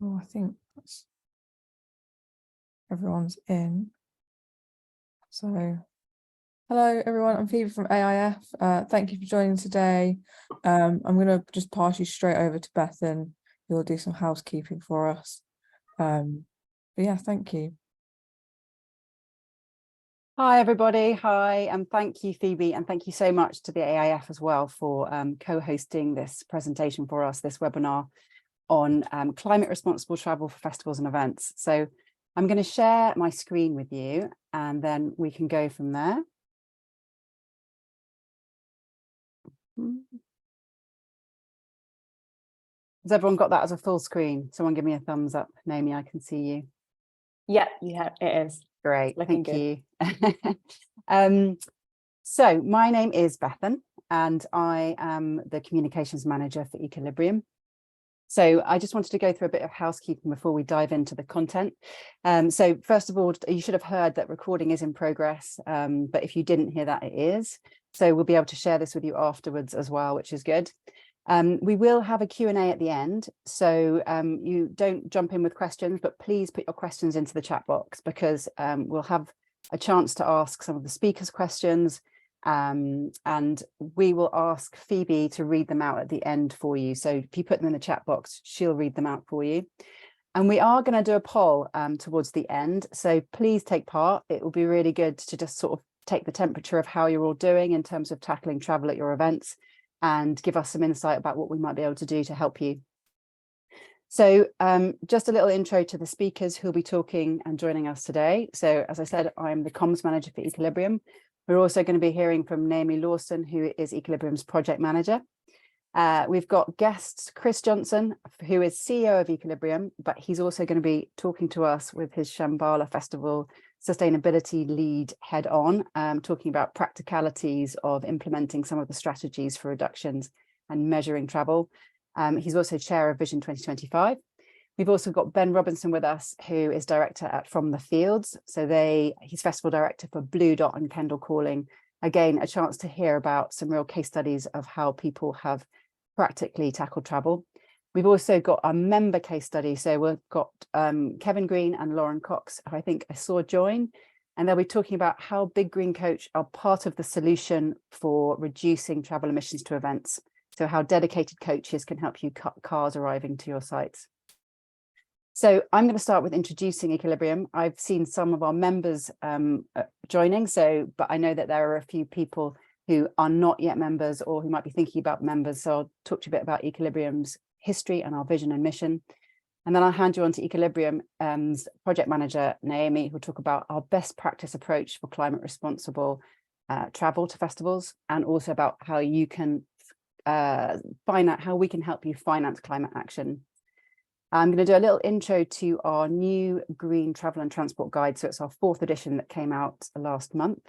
Oh, I think everyone's in. So, hello everyone, I'm Phoebe from AIF. Thank you for joining today. I'm going to just pass you straight over to Bethan, who will do some housekeeping for us. But yeah, thank you. Hi everybody, hi, and thank you Phoebe, and thank you so much to the AIF as well for co-hosting this presentation for us, this webinar on climate responsible travel for festivals and events. So I'm going to share my screen with you and then we can go from there. Has everyone got that as a full screen? Someone give me a thumbs up. Naomi, I can see you. Yeah, it is. Great, Looking thank you. So my name is Bethan and I am the communications manager for Ecolibrium. So I just wanted to go through a bit of housekeeping before we dive into the content. So first of all, you should have heard that recording is in progress, but if you didn't hear that, it is. So we'll be able to share this with you afterwards as well, which is good. We will have a Q&A at the end, so you don't jump in with questions, but please put your questions into the chat box because we'll have a chance to ask some of the speakers questions, and we will ask Phoebe to read them out at the end for you. So if you put them in the chat box, she'll read them out for you. And we are going to do a poll towards the end, so please take part. It will be really good to just sort of take the temperature of how you're all doing in terms of tackling travel at your events, and give us some insight about what we might be able to do to help you. So just a little intro to the speakers who'll be talking and joining us today. So as I said, I'm the comms manager for Ecolibrium. We're also going to be hearing from Naomi Lawson, who is Ecolibrium's project manager. We've got guests, Chris Johnson, who is CEO of Ecolibrium, but he's also going to be talking to us with his Shambala Festival sustainability lead head on, talking about practicalities of implementing some of the strategies for reductions and measuring travel. He's also chair of Vision 2025. We've also got Ben Robinson with us, who is director at From the Fields. So he's festival director for Bluedot and Kendal Calling. Again, a chance to hear about some real case studies of how people have practically tackled travel. We've also got a member case study. So we've got Kevin Green and Lauren Cox, who I think I saw join, and they'll be talking about how Big Green Coach are part of the solution for reducing travel emissions to events. So how dedicated coaches can help you cut cars arriving to your sites. So I'm going to start with introducing Ecolibrium. I've seen some of our members joining, but I know that there are a few people who are not yet members or who might be thinking about members. So I'll talk to you a bit about Ecolibrium's history and our vision and mission. And then I'll hand you on to Ecolibrium's project manager, Naomi, who'll talk about our best practice approach for climate responsible travel to festivals, and also about how you can find out how we can help you finance climate action. I'm going to do a little intro to our new Green Travel and Transport Guide. So it's our 4th edition that came out last month.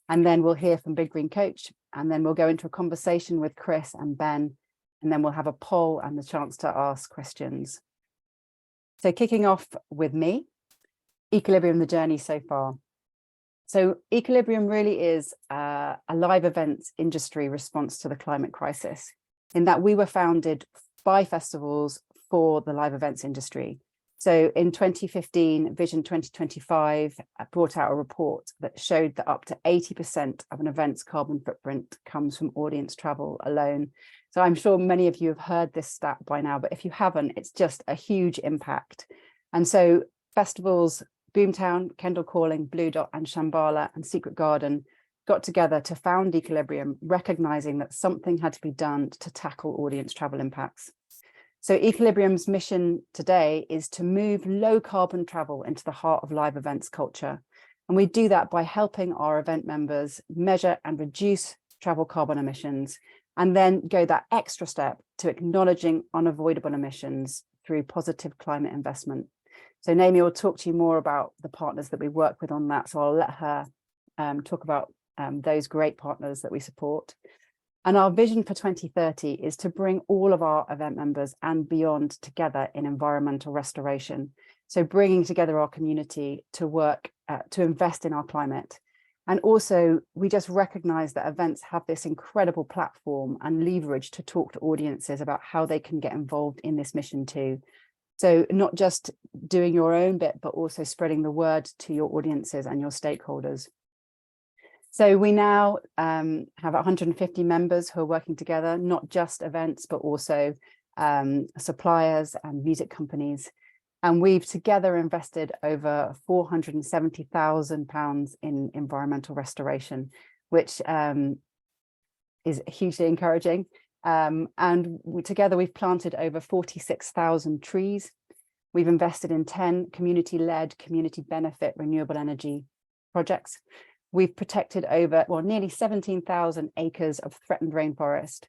And then we'll hear from Big Green Coach, and then we'll go into a conversation with Chris and Ben, and then we'll have a poll and the chance to ask questions. So kicking off with me, Ecolibrium, the journey so far. So Ecolibrium really is a live events industry response to the climate crisis, in that we were founded by festivals for the live events industry. So in 2015, Vision 2025 brought out a report that showed that up to 80% of an event's carbon footprint comes from audience travel alone. So I'm sure many of you have heard this stat by now, but if you haven't, it's just a huge impact. And so festivals, Boomtown, Kendal Calling, Bluedot and Shambala and Secret Garden got together to found Ecolibrium, recognizing that something had to be done to tackle audience travel impacts. So Ecolibrium's mission today is to move low carbon travel into the heart of live events culture. And we do that by helping our event members measure and reduce travel carbon emissions, and then go that extra step to acknowledging unavoidable emissions through positive climate investment. So Naomi will talk to you more about the partners that we work with on that. So I'll let her talk about those great partners that we support. And our vision for 2030 is to bring all of our event members and beyond together in environmental restoration. So bringing together our community to work, to invest in our climate. And also, we just recognize that events have this incredible platform and leverage to talk to audiences about how they can get involved in this mission too. So not just doing your own bit, but also spreading the word to your audiences and your stakeholders. So we now have 150 members who are working together, not just events, but also suppliers and music companies. And we've together invested over £470,000 in environmental restoration, which is hugely encouraging. Together we've planted over 46,000 trees. We've invested in 10 community-led, community benefit renewable energy projects. We've protected nearly 17,000 acres of threatened rainforest.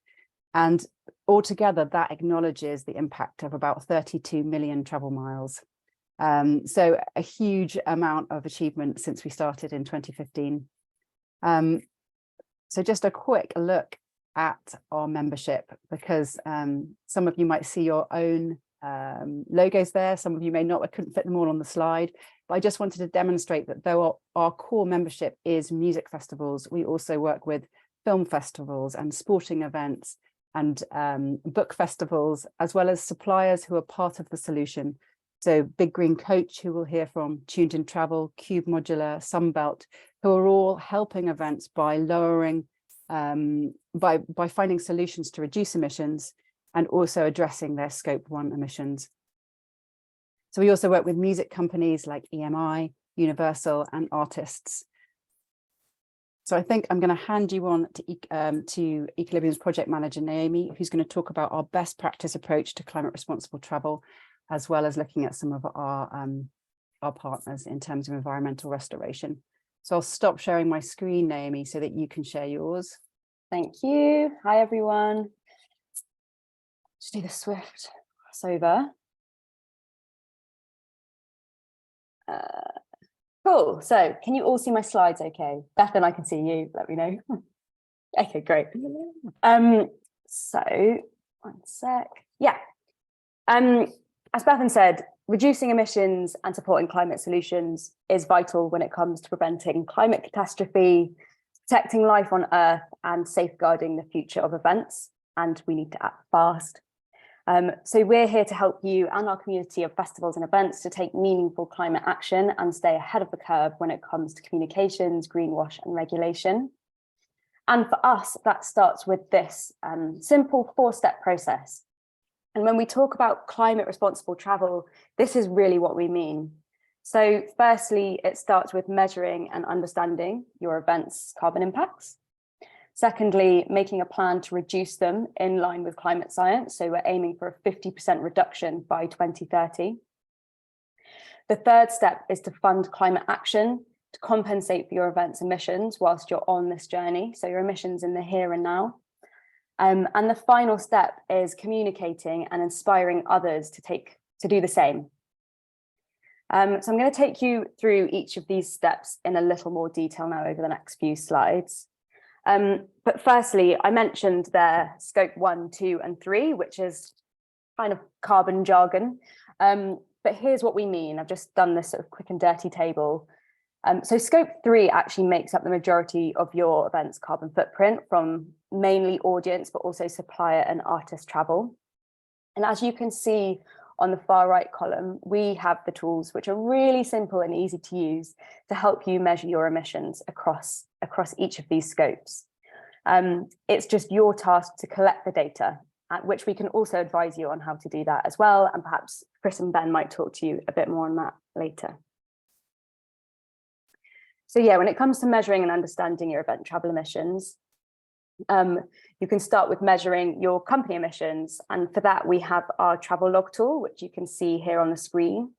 And altogether, that acknowledges the impact of about 32 million travel miles. So a huge amount of achievement since we started in 2015. So just a quick look at our membership, because some of you might see your own logos there. Some of you may not. I couldn't fit them all on the slide, but I just wanted to demonstrate that though our core membership is music festivals, we also work with film festivals and sporting events and book festivals, as well as suppliers who are part of the solution. So Big Green Coach, who we'll hear from, Tuned in Travel, Cube Modular, Sunbelt, who are all helping events by lowering, by finding solutions to reduce emissions and also addressing their Scope 1 emissions. So we also work with music companies like EMI, Universal, and artists. So I think I'm going to hand you on to Ecolibrium's project manager, Naomi, who's going to talk about our best practice approach to climate responsible travel, as well as looking at some of our partners in terms of environmental restoration. So I'll stop sharing my screen, Naomi, so that you can share yours. Thank you. Hi, everyone. Just do the swift crossover. Cool. So can you all see my slides okay? Bethan, I can see you. Let me know. Okay, great. So one sec. Yeah. As Bethan said, reducing emissions and supporting climate solutions is vital when it comes to preventing climate catastrophe, protecting life on Earth, and safeguarding the future of events. And we need to act fast. So we're here to help you and our community of festivals and events to take meaningful climate action and stay ahead of the curve when it comes to communications, greenwash, and regulation. And for us, that starts with this simple 4-step process. And when we talk about climate responsible travel, this is really what we mean. So firstly, it starts with measuring and understanding your event's carbon impacts. Secondly, making a plan to reduce them in line with climate science. So we're aiming for a 50% reduction by 2030. The third step is to fund climate action to compensate for your event's emissions whilst you're on this journey. So your emissions in the here and now. And the final step is communicating and inspiring others to do the same. So I'm going to take you through each of these steps in a little more detail now over the next few slides. But firstly, I mentioned their Scope 1, 2, and 3, which is kind of carbon jargon. But here's what we mean. I've just done this sort of quick and dirty table. So Scope 3 actually makes up the majority of your event's carbon footprint from mainly audience, but also supplier and artist travel. And as you can see on the far right column, we have the tools which are really simple and easy to use to help you measure your emissions across each of these scopes. It's just your task to collect the data, at which we can also advise you on how to do that as well. And perhaps Chris and Ben might talk to you a bit more on that later. So yeah, when it comes to measuring and understanding your event travel emissions, you can start with measuring your company emissions. And for that, we have our travel log tool, which you can see here on the screen.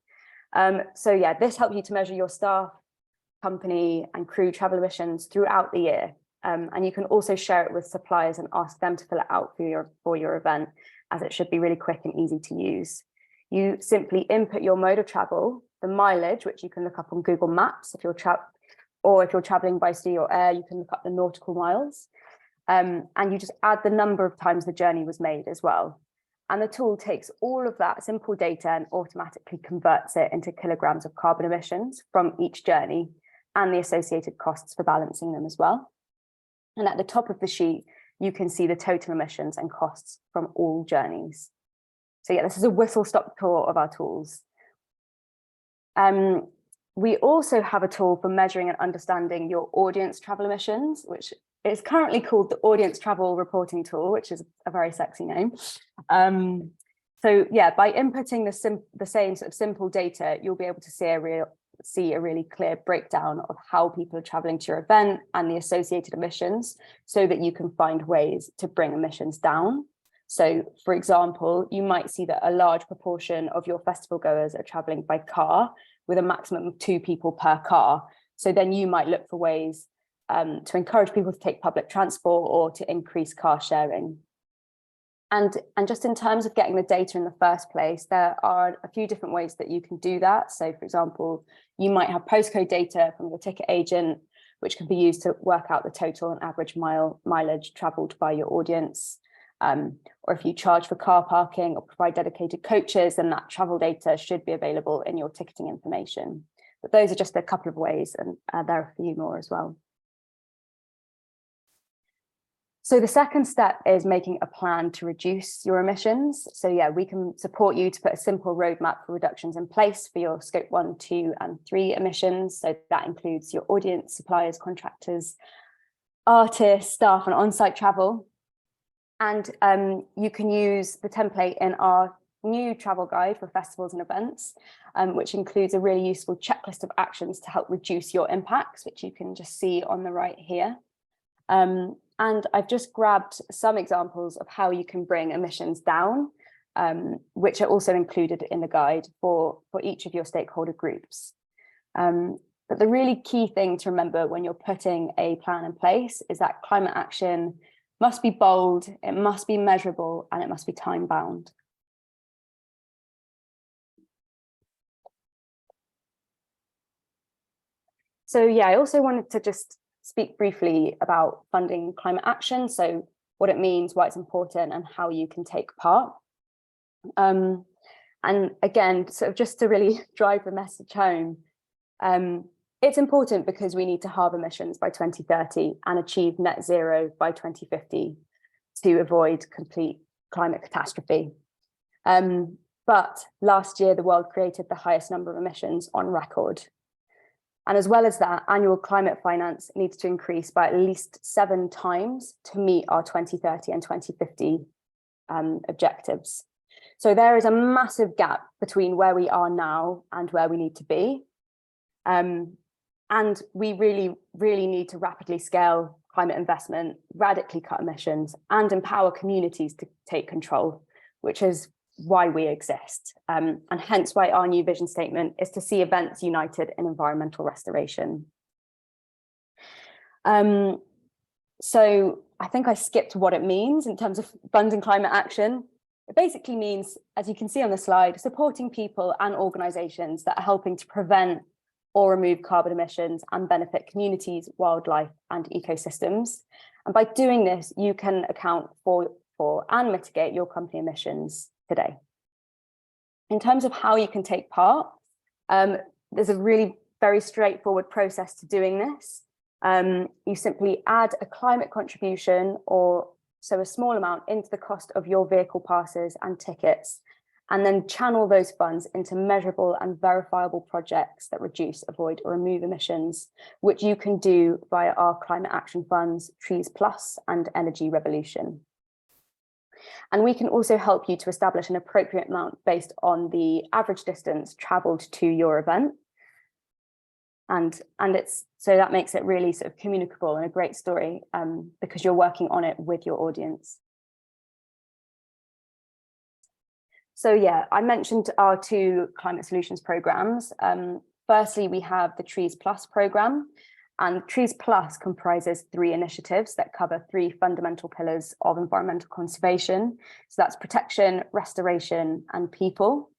So yeah, this helps you to measure your staff, company and crew travel emissions throughout the year. And you can also share it with suppliers and ask them to fill it out for your event, as it should be really quick and easy to use. You simply input your mode of travel, the mileage, which you can look up on Google Maps if you're traveling by sea or air, you can look up the nautical miles. And you just add the number of times the journey was made as well. And the tool takes all of that simple data and automatically converts it into kilograms of carbon emissions from each journey. and the associated costs for balancing them as well. And at the top of the sheet, you can see the total emissions and costs from all journeys. So yeah, this is a whistle-stop tour of our tools. We also have a tool for measuring and understanding your audience travel emissions, which is currently called the Audience Travel Reporting Tool, which is a very sexy name. So yeah, by inputting the same sort of simple data, you'll be able to see a really clear breakdown of how people are traveling to your event and the associated emissions, so that you can find ways to bring emissions down. So for example, you might see that a large proportion of your festival goers are traveling by car, with a maximum of 2 people per car. So then you might look for ways to encourage people to take public transport or to increase car sharing. And just in terms of getting the data in the first place, there are a few different ways that you can do that. So for example, you might have postcode data from the ticket agent, which can be used to work out the total and average mileage traveled by your audience. Or if you charge for car parking or provide dedicated coaches, then that travel data should be available in your ticketing information. But those are just a couple of ways, and there are a few more as well. So the second step is making a plan to reduce your emissions. So yeah, we can support you to put a simple roadmap for reductions in place for your scope 1, 2, and 3 emissions. So that includes your audience, suppliers, contractors, artists, staff, and on-site travel. And you can use the template in our new travel guide for festivals and events, which includes a really useful checklist of actions to help reduce your impacts, which you can just see on the right here. And I've just grabbed some examples of how you can bring emissions down, which are also included in the guide for each of your stakeholder groups. But the really key thing to remember when you're putting a plan in place is that climate action must be bold, it must be measurable, and it must be time bound. So yeah, I also wanted to just speak briefly about funding climate action. So what it means, why it's important, and how you can take part. And again, sort of just to really drive the message home, it's important because we need to halve emissions by 2030 and achieve net zero by 2050 to avoid complete climate catastrophe. But last year, the world created the highest number of emissions on record. And as well as that, annual climate finance needs to increase by at least 7 times to meet our 2030 and 2050 objectives. So there is a massive gap between where we are now and where we need to be. And we really, really need to rapidly scale climate investment, radically cut emissions, and empower communities to take control, which is why we exist. And hence why our new vision statement is to see events united in environmental restoration. So I think I skipped what it means in terms of funding climate action. It basically means, as you can see on the slide, supporting people and organizations that are helping to prevent or remove carbon emissions and benefit communities, wildlife, and ecosystems. And by doing this, you can account for and mitigate your company emissions today. In terms of how you can take part, there's a really very straightforward process to doing this. You simply add a climate contribution, or so a small amount, into the cost of your vehicle passes and tickets, and then channel those funds into measurable and verifiable projects that reduce, avoid, or remove emissions, which you can do via our climate action funds, Trees Plus and Energy Revolution. And we can also help you to establish an appropriate amount based on the average distance travelled to your event. And so that makes it really sort of communicable and a great story, because you're working on it with your audience. So yeah, I mentioned our 2 climate solutions programs. Firstly, we have the Trees Plus program, and Trees Plus comprises 3 initiatives that cover 3 fundamental pillars of environmental conservation. So that's protection, restoration, and people.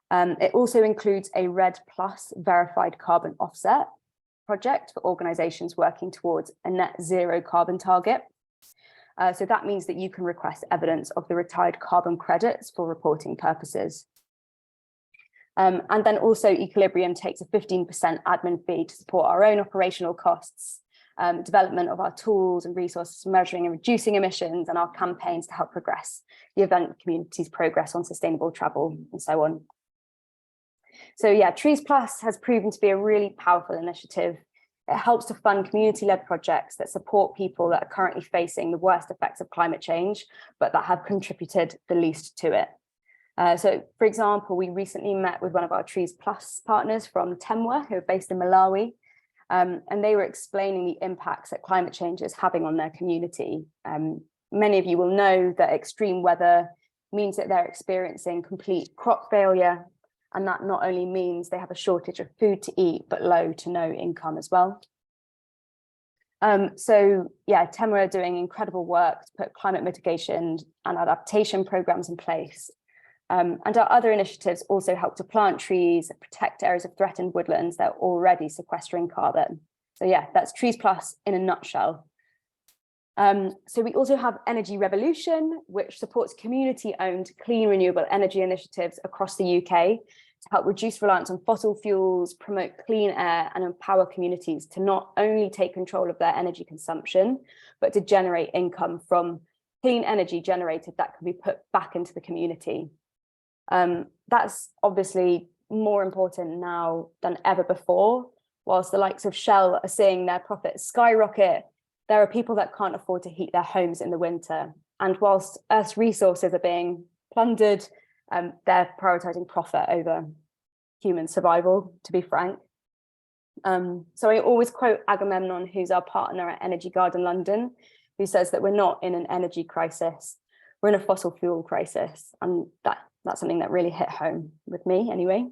It also includes a RED Plus verified carbon offset project for organizations working towards a net zero carbon target. So that means that you can request evidence of the retired carbon credits for reporting purposes. And then also Ecolibrium takes a 15% admin fee to support our own operational costs, development of our tools and resources for measuring and reducing emissions, and our campaigns to help progress the event community's progress on sustainable travel and so on. So yeah, Trees Plus has proven to be a really powerful initiative. It helps to fund community-led projects that support people that are currently facing the worst effects of climate change, but that have contributed the least to it. So, for example, we recently met with one of our Trees Plus partners from Temwa, who are based in Malawi, and they were explaining the impacts that climate change is having on their community. Many of you will know that extreme weather means that they're experiencing complete crop failure, and that not only means they have a shortage of food to eat, but low to no income as well. So yeah, Temwa are doing incredible work to put climate mitigation and adaptation programs in place. And our other initiatives also help to plant trees, protect areas of threatened woodlands that are already sequestering carbon. So yeah, that's Trees Plus in a nutshell. So we also have Energy Revolution, which supports community-owned clean renewable energy initiatives across the UK to help reduce reliance on fossil fuels, promote clean air, and empower communities to not only take control of their energy consumption, but to generate income from clean energy generated that can be put back into the community. That's obviously more important now than ever before. Whilst the likes of Shell are seeing their profits skyrocket, there are people that can't afford to heat their homes in the winter. And whilst Earth's resources are being plundered, they're prioritising profit over human survival, to be frank. So I always quote Agamemnon, who's our partner at Energy Garden London, who says that we're not in an energy crisis, we're in a fossil fuel crisis. And that's something that really hit home with me anyway.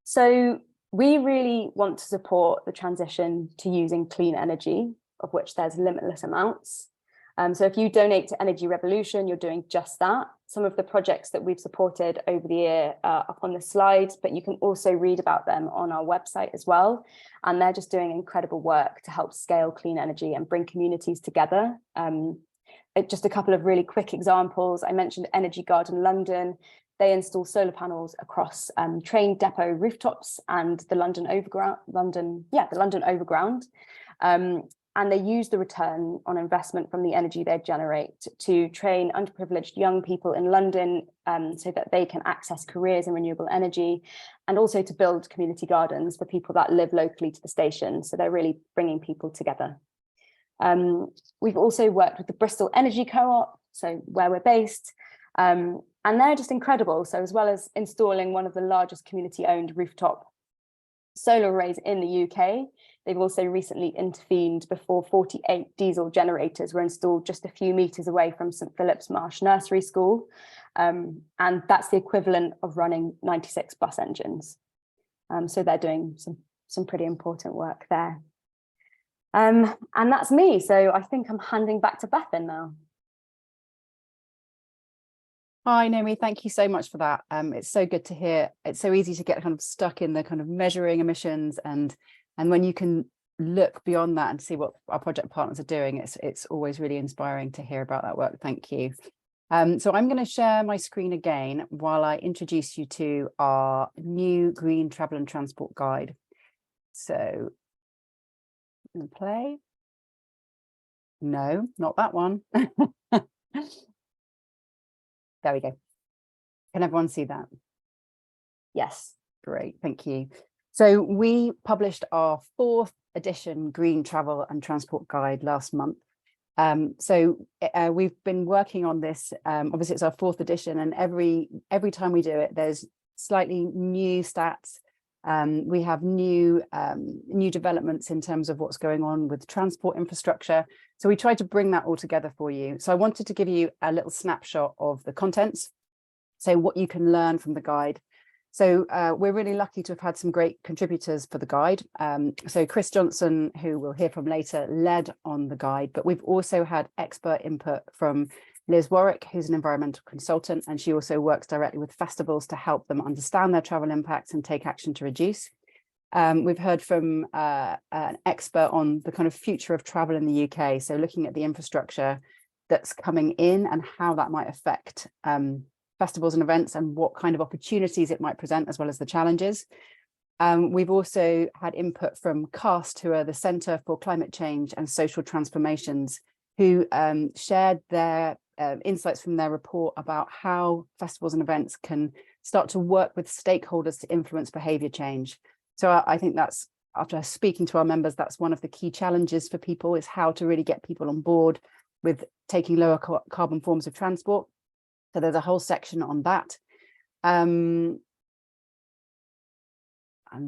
So we really want to support the transition to using clean energy, of which there's limitless amounts. So if you donate to Energy Revolution, you're doing just that. Some of the projects that we've supported over the year are up on the slides, but you can also read about them on our website as well. And they're just doing incredible work to help scale clean energy and bring communities together. Just a couple of really quick examples. I mentioned Energy Garden London. They install solar panels across train depot rooftops and the London Overground. And they use the return on investment from the energy they generate to train underprivileged young people in London so that they can access careers in renewable energy, and also to build community gardens for people that live locally to the station. So they're really bringing people together. We've also worked with the Bristol Energy Co-op, so where we're based, and they're just incredible. So as well as installing one of the largest community-owned rooftop solar arrays in the UK, they've also recently intervened before 48 diesel generators were installed just a few meters away from St Philip's Marsh Nursery School. And that's the equivalent of running 96 bus engines. So they're doing some pretty important work there. And that's me. So I think I'm handing back to Bethan now. Hi, Naomi, thank you so much for that. It's so good to hear. It's so easy to get kind of stuck in the kind of measuring emissions, and when you can look beyond that and see what our project partners are doing, it's always really inspiring to hear about that work. Thank you. So I'm going to share my screen again while I introduce you to our new Green Travel and Transport Guide. So I'm going to play. No, not that one. There we go. Can everyone see that? Yes. Great, thank you. So we published our 4th edition Green Travel and Transport Guide last month. We've been working on this. Obviously, it's our 4th edition, and every time we do it, there's slightly new stats. We have new developments in terms of what's going on with transport infrastructure. So we tried to bring that all together for you. So I wanted to give you a little snapshot of the contents, so what you can learn from the guide. So we're really lucky to have had some great contributors for the guide. So Chris Johnson, who we'll hear from later, led on the guide, but we've also had expert input from Liz Warwick, who's an environmental consultant, and she also works directly with festivals to help them understand their travel impacts and take action to reduce. We've heard from an expert on the kind of future of travel in the UK, so looking at the infrastructure that's coming in and how that might affect festivals and events and what kind of opportunities it might present, as well as the challenges. We've also had input from CAST, who are the Centre for Climate Change and Social Transformations, who shared their insights from their report about how festivals and events can start to work with stakeholders to influence behaviour change. So I think that's, after speaking to our members, that's one of the key challenges for people, is how to really get people on board with taking lower carbon forms of transport. So there's a whole section on that. And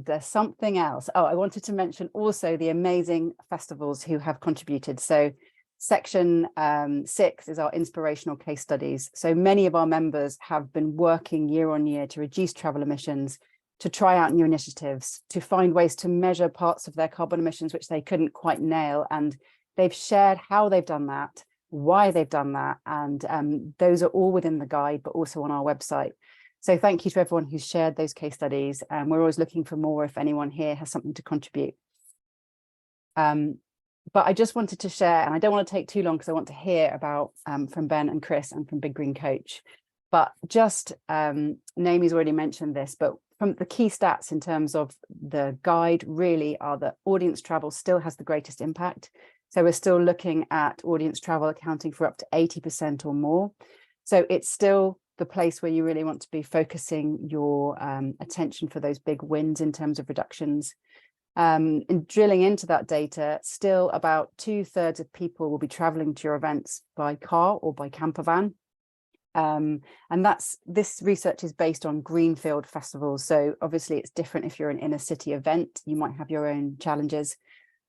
there's something else. Oh, I wanted to mention also the amazing festivals who have contributed. So section 6 is our inspirational case studies. So many of our members have been working year on year to reduce travel emissions, to try out new initiatives, to find ways to measure parts of their carbon emissions which they couldn't quite nail. And they've shared how they've done that, why they've done that. And those are all within the guide, but also on our website. So thank you to everyone who's shared those case studies. And we're always looking for more if anyone here has something to contribute. But I just wanted to share, and I don't want to take too long because I want to hear about from Ben and Chris and from Big Green Coach. But just, Naomi's already mentioned this, but from the key stats in terms of the guide really are that audience travel still has the greatest impact. So we're still looking at audience travel accounting for up to 80% or more. So it's still the place where you really want to be focusing your attention for those big wins in terms of reductions. And drilling into that data, still about 2/3 of people will be traveling to your events by car or by camper van. And this research is based on greenfield festivals. So obviously it's different if you're an inner city event, you might have your own challenges,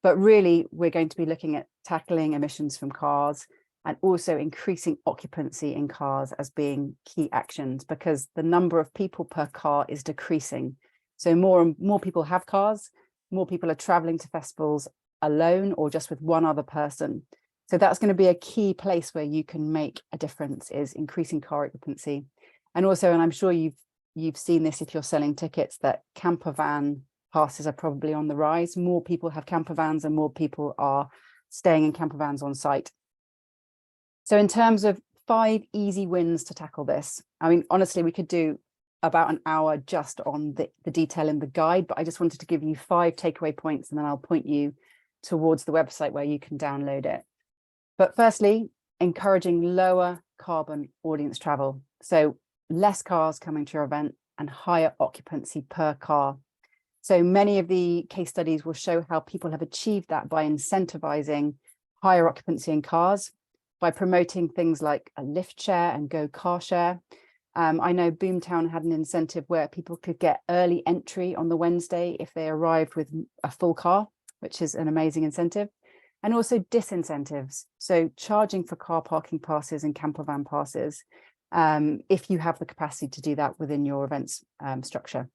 but really we're going to be looking at tackling emissions from cars and also increasing occupancy in cars as being key actions, because the number of people per car is decreasing. So more and more people have cars, more people are traveling to festivals alone or just with one other person. So that's going to be a key place where you can make a difference, is increasing car occupancy. And also, and I'm sure you've seen this if you're selling tickets, that camper van passes are probably on the rise. More people have camper vans and more people are staying in camper vans on site. So in terms of 5 easy wins to tackle this, I mean, honestly, we could do about an hour just on the detail in the guide, but I just wanted to give you 5 takeaway points and then I'll point you towards the website where you can download it. But firstly, encouraging lower carbon audience travel. So less cars coming to your event and higher occupancy per car. So many of the case studies will show how people have achieved that by incentivizing higher occupancy in cars, by promoting things like a lift share and go car share. I know Boomtown had an incentive where people could get early entry on the Wednesday if they arrived with a full car, which is an amazing incentive. And also disincentives, so charging for car parking passes and camper van passes, if you have the capacity to do that within your events structure.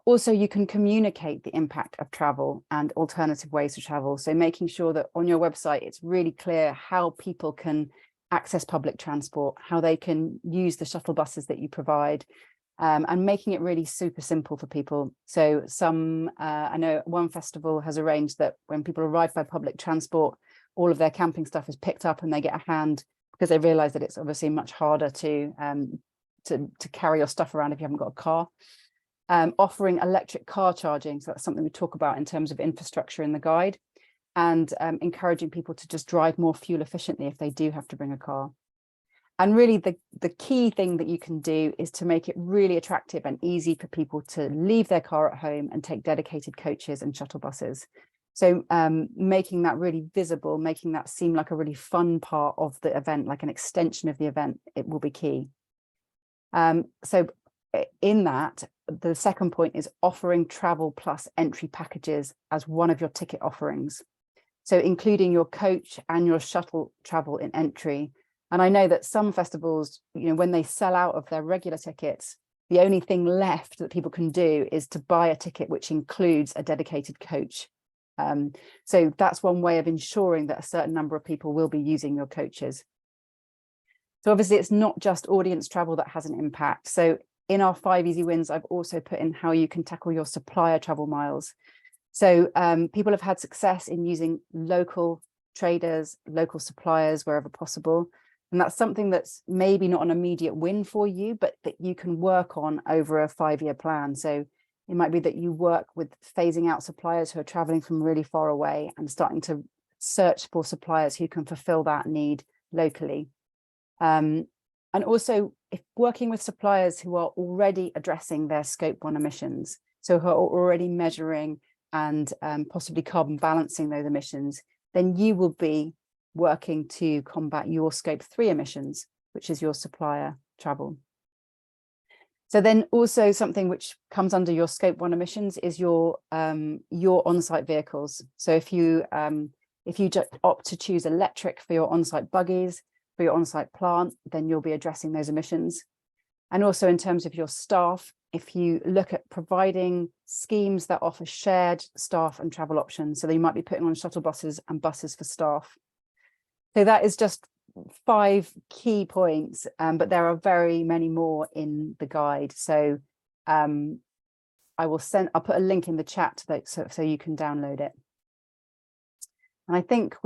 Also, you can communicate the impact of travel and alternative ways to travel. So making sure that on your website, it's really clear how people can access public transport, how they can use the shuttle buses that you provide, and making it really super simple for people. So I know one festival has arranged that when people arrive by public transport, all of their camping stuff is picked up and they get a hand, because they realize that it's obviously much harder to carry your stuff around if you haven't got a car. Offering electric car charging, so that's something we talk about in terms of infrastructure in the guide, and encouraging people to just drive more fuel efficiently if they do have to bring a car. And really the key thing that you can do is to make it really attractive and easy for people to leave their car at home and take dedicated coaches and shuttle buses. So making that really visible, making that seem like a really fun part of the event, like an extension of the event, it will be key. So in that, the second point is offering travel plus entry packages as one of your ticket offerings. So including your coach and your shuttle travel in entry. And I know that some festivals, you know, when they sell out of their regular tickets, the only thing left that people can do is to buy a ticket which includes a dedicated coach. So that's one way of ensuring that a certain number of people will be using your coaches. So obviously it's not just audience travel that has an impact. So in our 5 easy wins, I've also put in how you can tackle your supplier travel miles. So people have had success in using local traders, local suppliers wherever possible. And that's something that's maybe not an immediate win for you, but that you can work on over a 5-year plan. So it might be that you work with phasing out suppliers who are traveling from really far away and starting to search for suppliers who can fulfill that need locally. And also, if working with suppliers who are already addressing their Scope 1 emissions, so who are already measuring and possibly carbon balancing those emissions, then you will be working to combat your Scope 3 emissions, which is your supplier travel. So then also something which comes under your Scope 1 emissions is your on-site vehicles. So if you opt to choose electric for your on-site buggies, for your on-site plant, then you'll be addressing those emissions. And also in terms of your staff, if you look at providing schemes that offer shared staff and travel options, so they might be putting on shuttle buses and buses for staff. So that is just 5 key points, but there are very many more in the guide. So I'll put a link in the chat so you can download it. And I think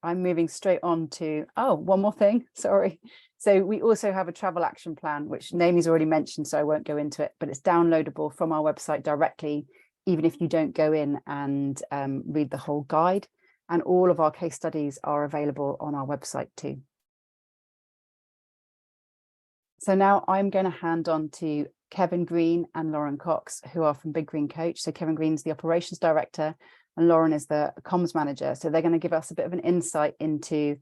I'm moving straight on to, one more thing, sorry. So we also have a travel action plan, which Naomi's already mentioned, so I won't go into it, but it's downloadable from our website directly, even if you don't go in and read the whole guide. And all of our case studies are available on our website too. So now I'm going to hand on to Kevin Green and Lauren Cox, who are from Big Green Coach. So Kevin Green's the operations director and Lauren is the comms manager. So they're going to give us a bit of an insight into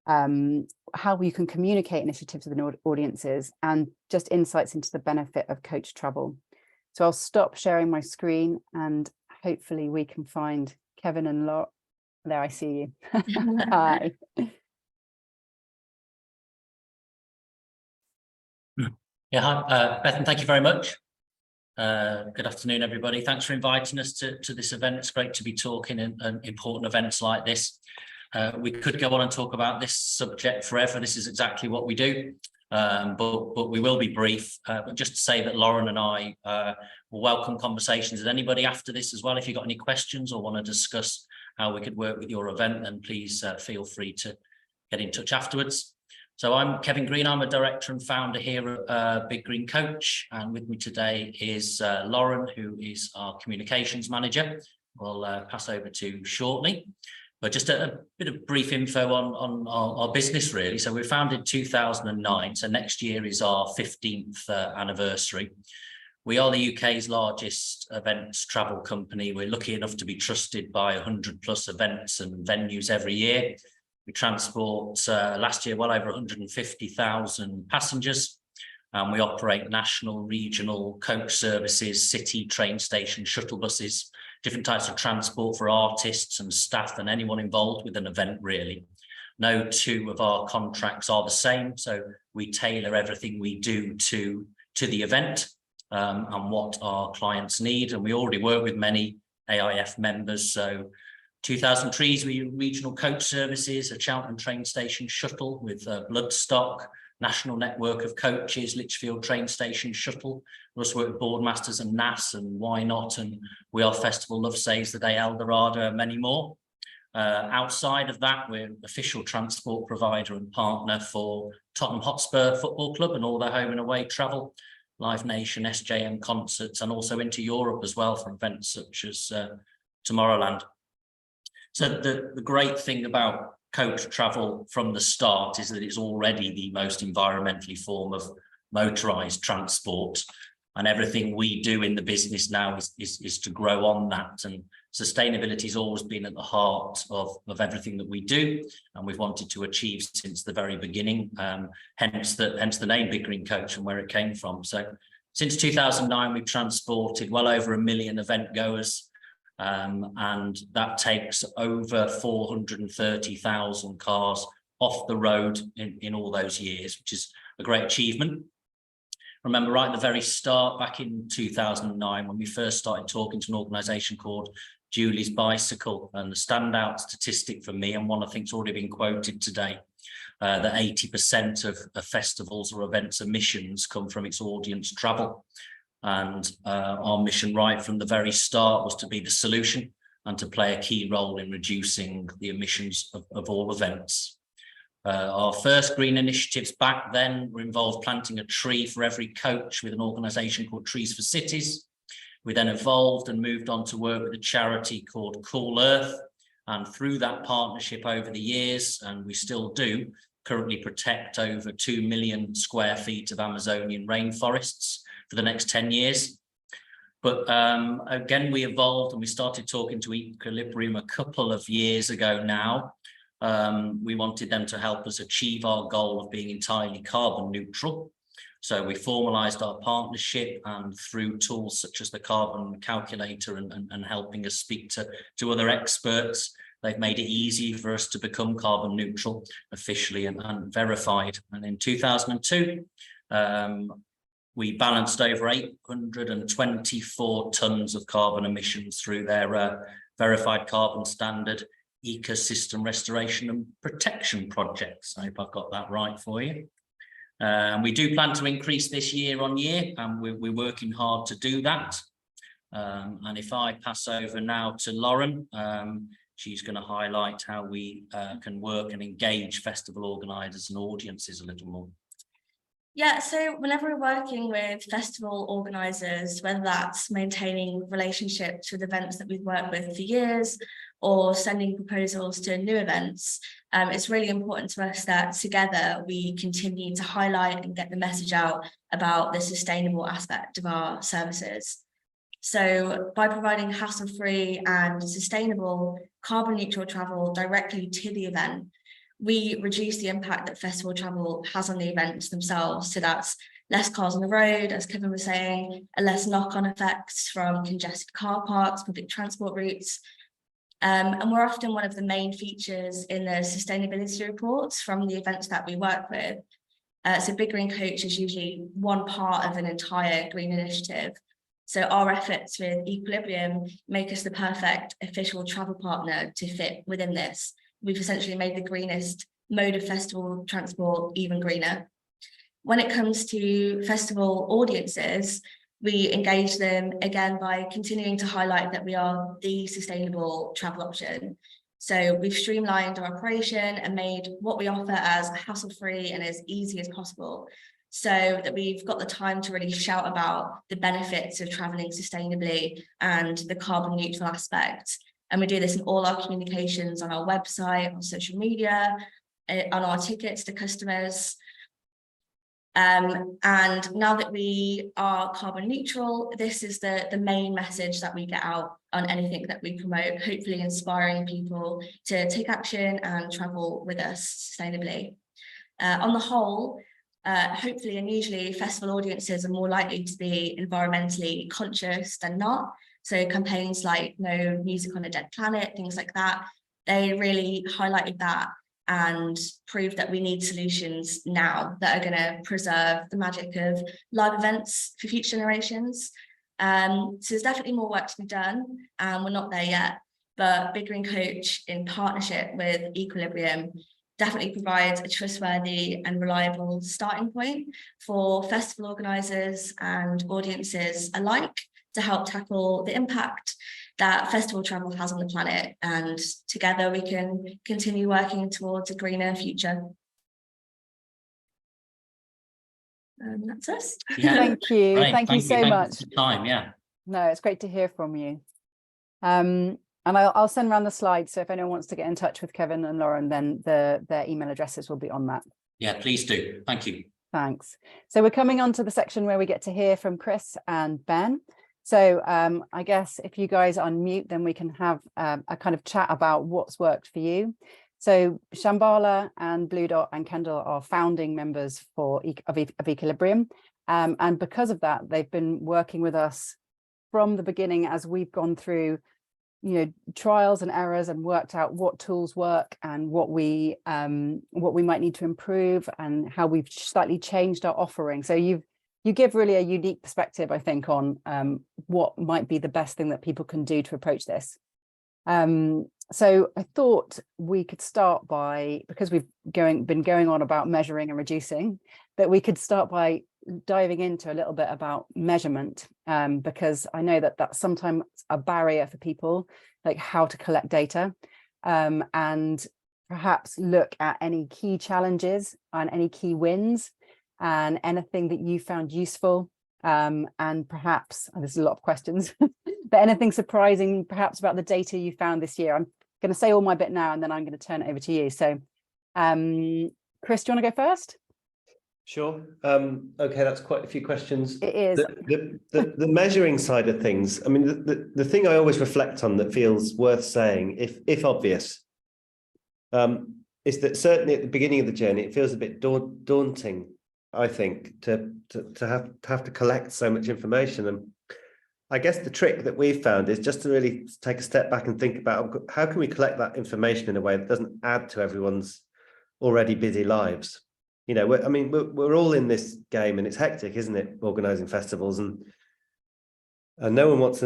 how you can communicate initiatives with audiences and just insights into the benefit of coach travel. So I'll stop sharing my screen and hopefully we can find Kevin and Lauren. There, I see you. Hi. Yeah, hi, Bethan, thank you very much. Good afternoon, everybody. Thanks for inviting us to this event. It's great to be talking in important events like this. We could go on and talk about this subject forever. This is exactly what we do, but we will be brief. But just to say that Lauren and I will welcome conversations with anybody after this as well. If you've got any questions or want to discuss how we could work with your event, then please feel free to get in touch afterwards. So I'm Kevin Green. I'm a director and founder here at Big Green Coach, and with me today is Lauren, who is our communications manager. We'll pass over to shortly. But just a bit of brief info on our business, really. So we were founded in 2009, so next year is our 15th anniversary. We are the UK's largest events travel company. We're lucky enough to be trusted by 100+ events and venues every year. We transport last year well over 150,000 passengers, and we operate national, regional coach services, city, train station, shuttle buses, different types of transport for artists and staff and anyone involved with an event, really. No two of our contracts are the same, so we tailor everything we do to the event and what our clients need. And we already work with many AIF members. So 2000 Trees, we regional coach services, a Cheltenham train station shuttle with Bloodstock, national network of coaches, Lichfield train station shuttle. We also work with Boardmasters and NAS and Why Not, and We Are Festival, Love Saves the Day, Eldorado, and many more. Outside of that, we're an official transport provider and partner for Tottenham Hotspur Football Club and all their home and away travel, Live Nation, SJM concerts, and also into Europe as well for events such as Tomorrowland. So the great thing about coach travel from the start is that it's already the most environmentally form of motorised transport, and everything we do in the business now is to grow on that. And sustainability has always been at the heart of everything that we do, and we've wanted to achieve since the very beginning, hence the name Big Green Coach and where it came from. So since 2009, we've transported well over 1 million event goers, and that takes over 430,000 cars off the road in all those years, which is a great achievement. Remember right at the very start, back in 2009, when we first started talking to an organisation called Julie's Bicycle, and the standout statistic for me, and one I think's already been quoted today, that 80% of festivals or events emissions come from its audience travel. And our mission right from the very start was to be the solution and to play a key role in reducing the emissions of all events. Our first green initiatives back then were involved planting a tree for every coach with an organisation called Trees for Cities. We then evolved and moved on to work with a charity called Cool Earth. And through that partnership over the years, and we still do, currently protect over 2 million square feet of Amazonian rainforests for the next 10 years. But again, we evolved and we started talking to Ecolibrium a couple of years ago now. We wanted them to help us achieve our goal of being entirely carbon neutral. So we formalised our partnership, and through tools such as the carbon calculator and helping us speak to other experts, they've made it easy for us to become carbon neutral officially and verified. And in 2002, we balanced over 824 tonnes of carbon emissions through their verified carbon standard ecosystem restoration and protection projects. I hope I've got that right for you. We do plan to increase this year on year, and we're working hard to do that. And if I pass over now to Lauren, she's going to highlight how we can work and engage festival organisers and audiences a little more. Yeah, so whenever we're working with festival organisers, whether that's maintaining relationships with events that we've worked with for years or sending proposals to new events, it's really important to us that together we continue to highlight and get the message out about the sustainable aspect of our services. So by providing hassle-free and sustainable carbon neutral travel directly to the event, we reduce the impact that festival travel has on the events themselves. So that's less cars on the road, as Kevin was saying, and less knock-on effects from congested car parks, public transport routes. And we're often one of the main features in the sustainability reports from the events that we work with. So Big Green Coach is usually one part of an entire green initiative. So our efforts with Ecolibrium make us the perfect official travel partner to fit within this. We've essentially made the greenest mode of festival transport even greener. When it comes to festival audiences, we engage them again by continuing to highlight that we are the sustainable travel option. So we've streamlined our operation and made what we offer as hassle-free and as easy as possible, so that we've got the time to really shout about the benefits of traveling sustainably and the carbon neutral aspect. And we do this in all our communications on our website, on social media, on our tickets to customers. And now that we are carbon neutral, this is the main message that we get out on anything that we promote, hopefully inspiring people to take action and travel with us sustainably. On the whole, hopefully and usually festival audiences are more likely to be environmentally conscious than not. So campaigns like No Music on a Dead Planet, things like that, they really highlighted that and proved that we need solutions now that are going to preserve the magic of live events for future generations. So there's definitely more work to be done, and we're not there yet. But Big Green Coach, in partnership with Ecolibrium, definitely provides a trustworthy and reliable starting point for festival organisers and audiences alike to help tackle the impact that festival travel has on the planet, and together we can continue working towards a greener future. And that's us. Yeah. Thank you. Right. Thank you so much. For the time, yeah. No, it's great to hear from you. And I'll send around the slides, so if anyone wants to get in touch with Kevin and Lauren, then their email addresses will be on that. Yeah, please do. Thank you. Thanks. So we're coming on to the section where we get to hear from Chris and Ben. So I guess if you guys unmute, then we can have a kind of chat about what's worked for you. So Shambala and Bluedot and Kendal are founding members of Ecolibrium. And because of that, they've been working with us from the beginning as we've gone through, trials and errors and worked out what tools work and what we might need to improve and how we've slightly changed our offering. So you give really a unique perspective, I think, on what might be the best thing that people can do to approach this. So I thought we could start by, because we've been going on about measuring and reducing, that we could start by diving into a little bit about measurement, because I know that that's sometimes a barrier for people, like how to collect data, and perhaps look at any key challenges and any key wins and anything that you found useful. And perhaps, there's a lot of questions, but anything surprising perhaps about the data you found this year. I'm going to say all my bit now and then I'm going to turn it over to you. So Chris, do you want to go first? Sure. Okay, that's quite a few questions. It is. The measuring side of things. I mean, the thing I always reflect on that feels worth saying, if obvious, is that certainly at the beginning of the journey, it feels a bit daunting, I think, to have to collect so much information. And I guess the trick that we've found is just to really take a step back and think about how can we collect that information in a way that doesn't add to everyone's already busy lives. You know, we're all in this game, and it's hectic, isn't it? Organising festivals, and no one wants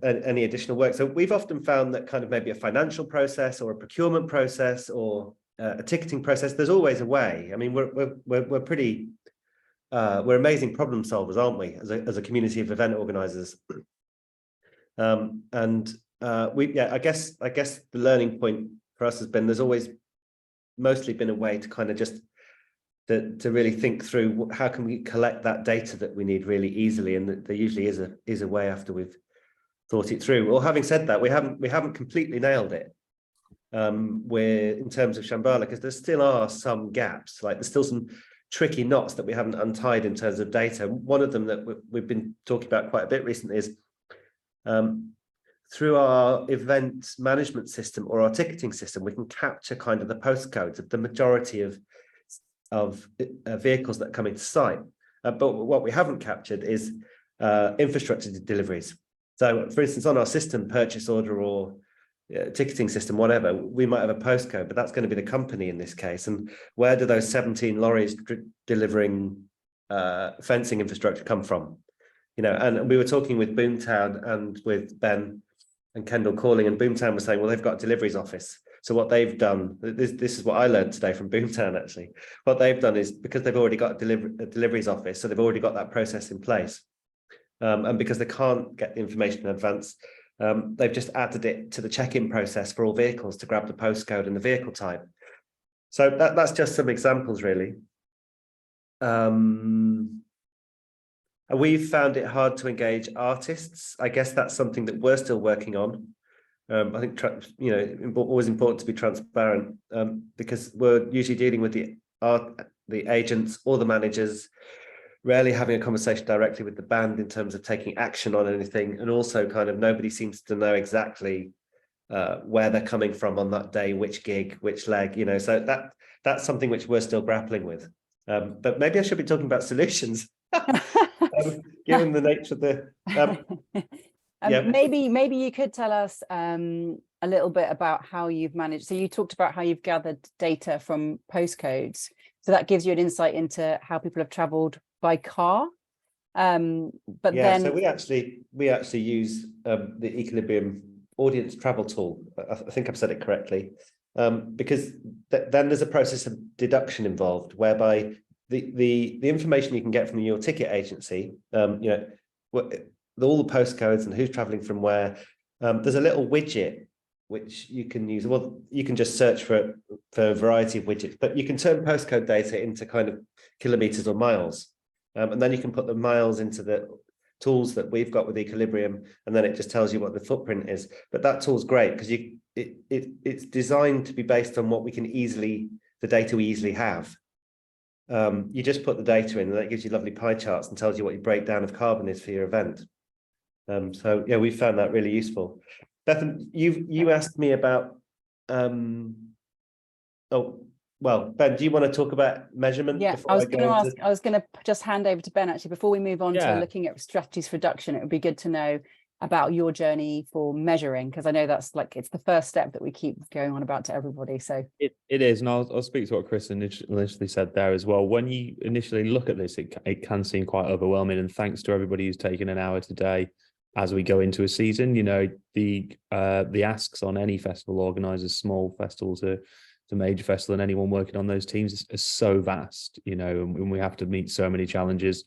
any additional work. So we've often found that kind of maybe a financial process or a procurement process or a ticketing process. There's always a way. I mean, we're pretty we're amazing problem solvers, aren't we? As a community of event organisers, I guess the learning point for us has been there's always mostly been a way to kind of just to really think through how can we collect that data that we need really easily, and there usually is a way after we've thought it through. Well, having said that, we haven't completely nailed it. We're in terms of Shambala, because there still are some gaps, like there's still some tricky knots that we haven't untied in terms of data. One of them that we've been talking about quite a bit recently is through our event management system or our ticketing system, we can capture kind of the postcodes of the majority of vehicles that come into site. But what we haven't captured is infrastructure deliveries. So for instance, on our system, purchase order or ticketing system, whatever, we might have a postcode, but that's going to be the company in this case. And where do those 17 lorries delivering fencing infrastructure come from? You know, and we were talking with Boomtown and with Ben and Kendal Calling, and Boomtown was saying, well, they've got a deliveries office. So what they've done, this is what I learned today from Boomtown, actually. What they've done is, because they've already got a deliveries office, so they've already got that process in place. And because they can't get the information in advance, they've just added it to the check-in process for all vehicles to grab the postcode and the vehicle type. So that's just some examples, really. We've found it hard to engage artists. I guess that's something that we're still working on. I think, always important to be transparent, because we're usually dealing with the agents or the managers, rarely having a conversation directly with the band in terms of taking action on anything. And also kind of nobody seems to know exactly where they're coming from on that day, which gig, which leg, so that's something which we're still grappling with. But maybe I should be talking about solutions, given the nature of the... Maybe you could tell us a little bit about how you've managed. So you talked about how you've gathered data from postcodes. So that gives you an insight into how people have travelled by car. So we actually use the Ecolibrium audience travel tool. I think I've said it correctly, because then there's a process of deduction involved, whereby the information you can get from your ticket agency, all the postcodes and who's traveling from where, there's a little widget which you can use. Well, you can just search for a variety of widgets, but you can turn postcode data into kind of kilometers or miles, and then you can put the miles into the tools that we've got with Ecolibrium, and then it just tells you what the footprint is. But that tool's great because it's designed to be based on what the data we easily have. You just put the data in, and that gives you lovely pie charts and tells you what your breakdown of carbon is for your event. So yeah, we found that really useful. Bethan, you asked me about Ben, do you want to talk about measurement? Yeah, I was going to just hand over to Ben actually before we move on to looking at strategies for reduction. It would be good to know about your journey for measuring, because I know that's it's the first step that we keep going on about to everybody. So it is, and I'll speak to what Chris initially said there as well. When you initially look at this, it can seem quite overwhelming, and thanks to everybody who's taken an hour today as we go into a season. The asks on any festival organisers, small festival to major festival, and anyone working on those teams is so vast, and we have to meet so many challenges,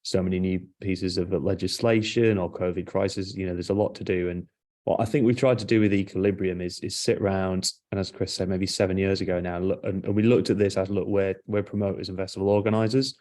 so many new pieces of legislation or COVID crisis. There's a lot to do. And What I think we tried to do with Ecolibrium is sit around, and as Chris said, maybe 7 years ago now, look, and we looked at this as, look, we're promoters and festival organisers.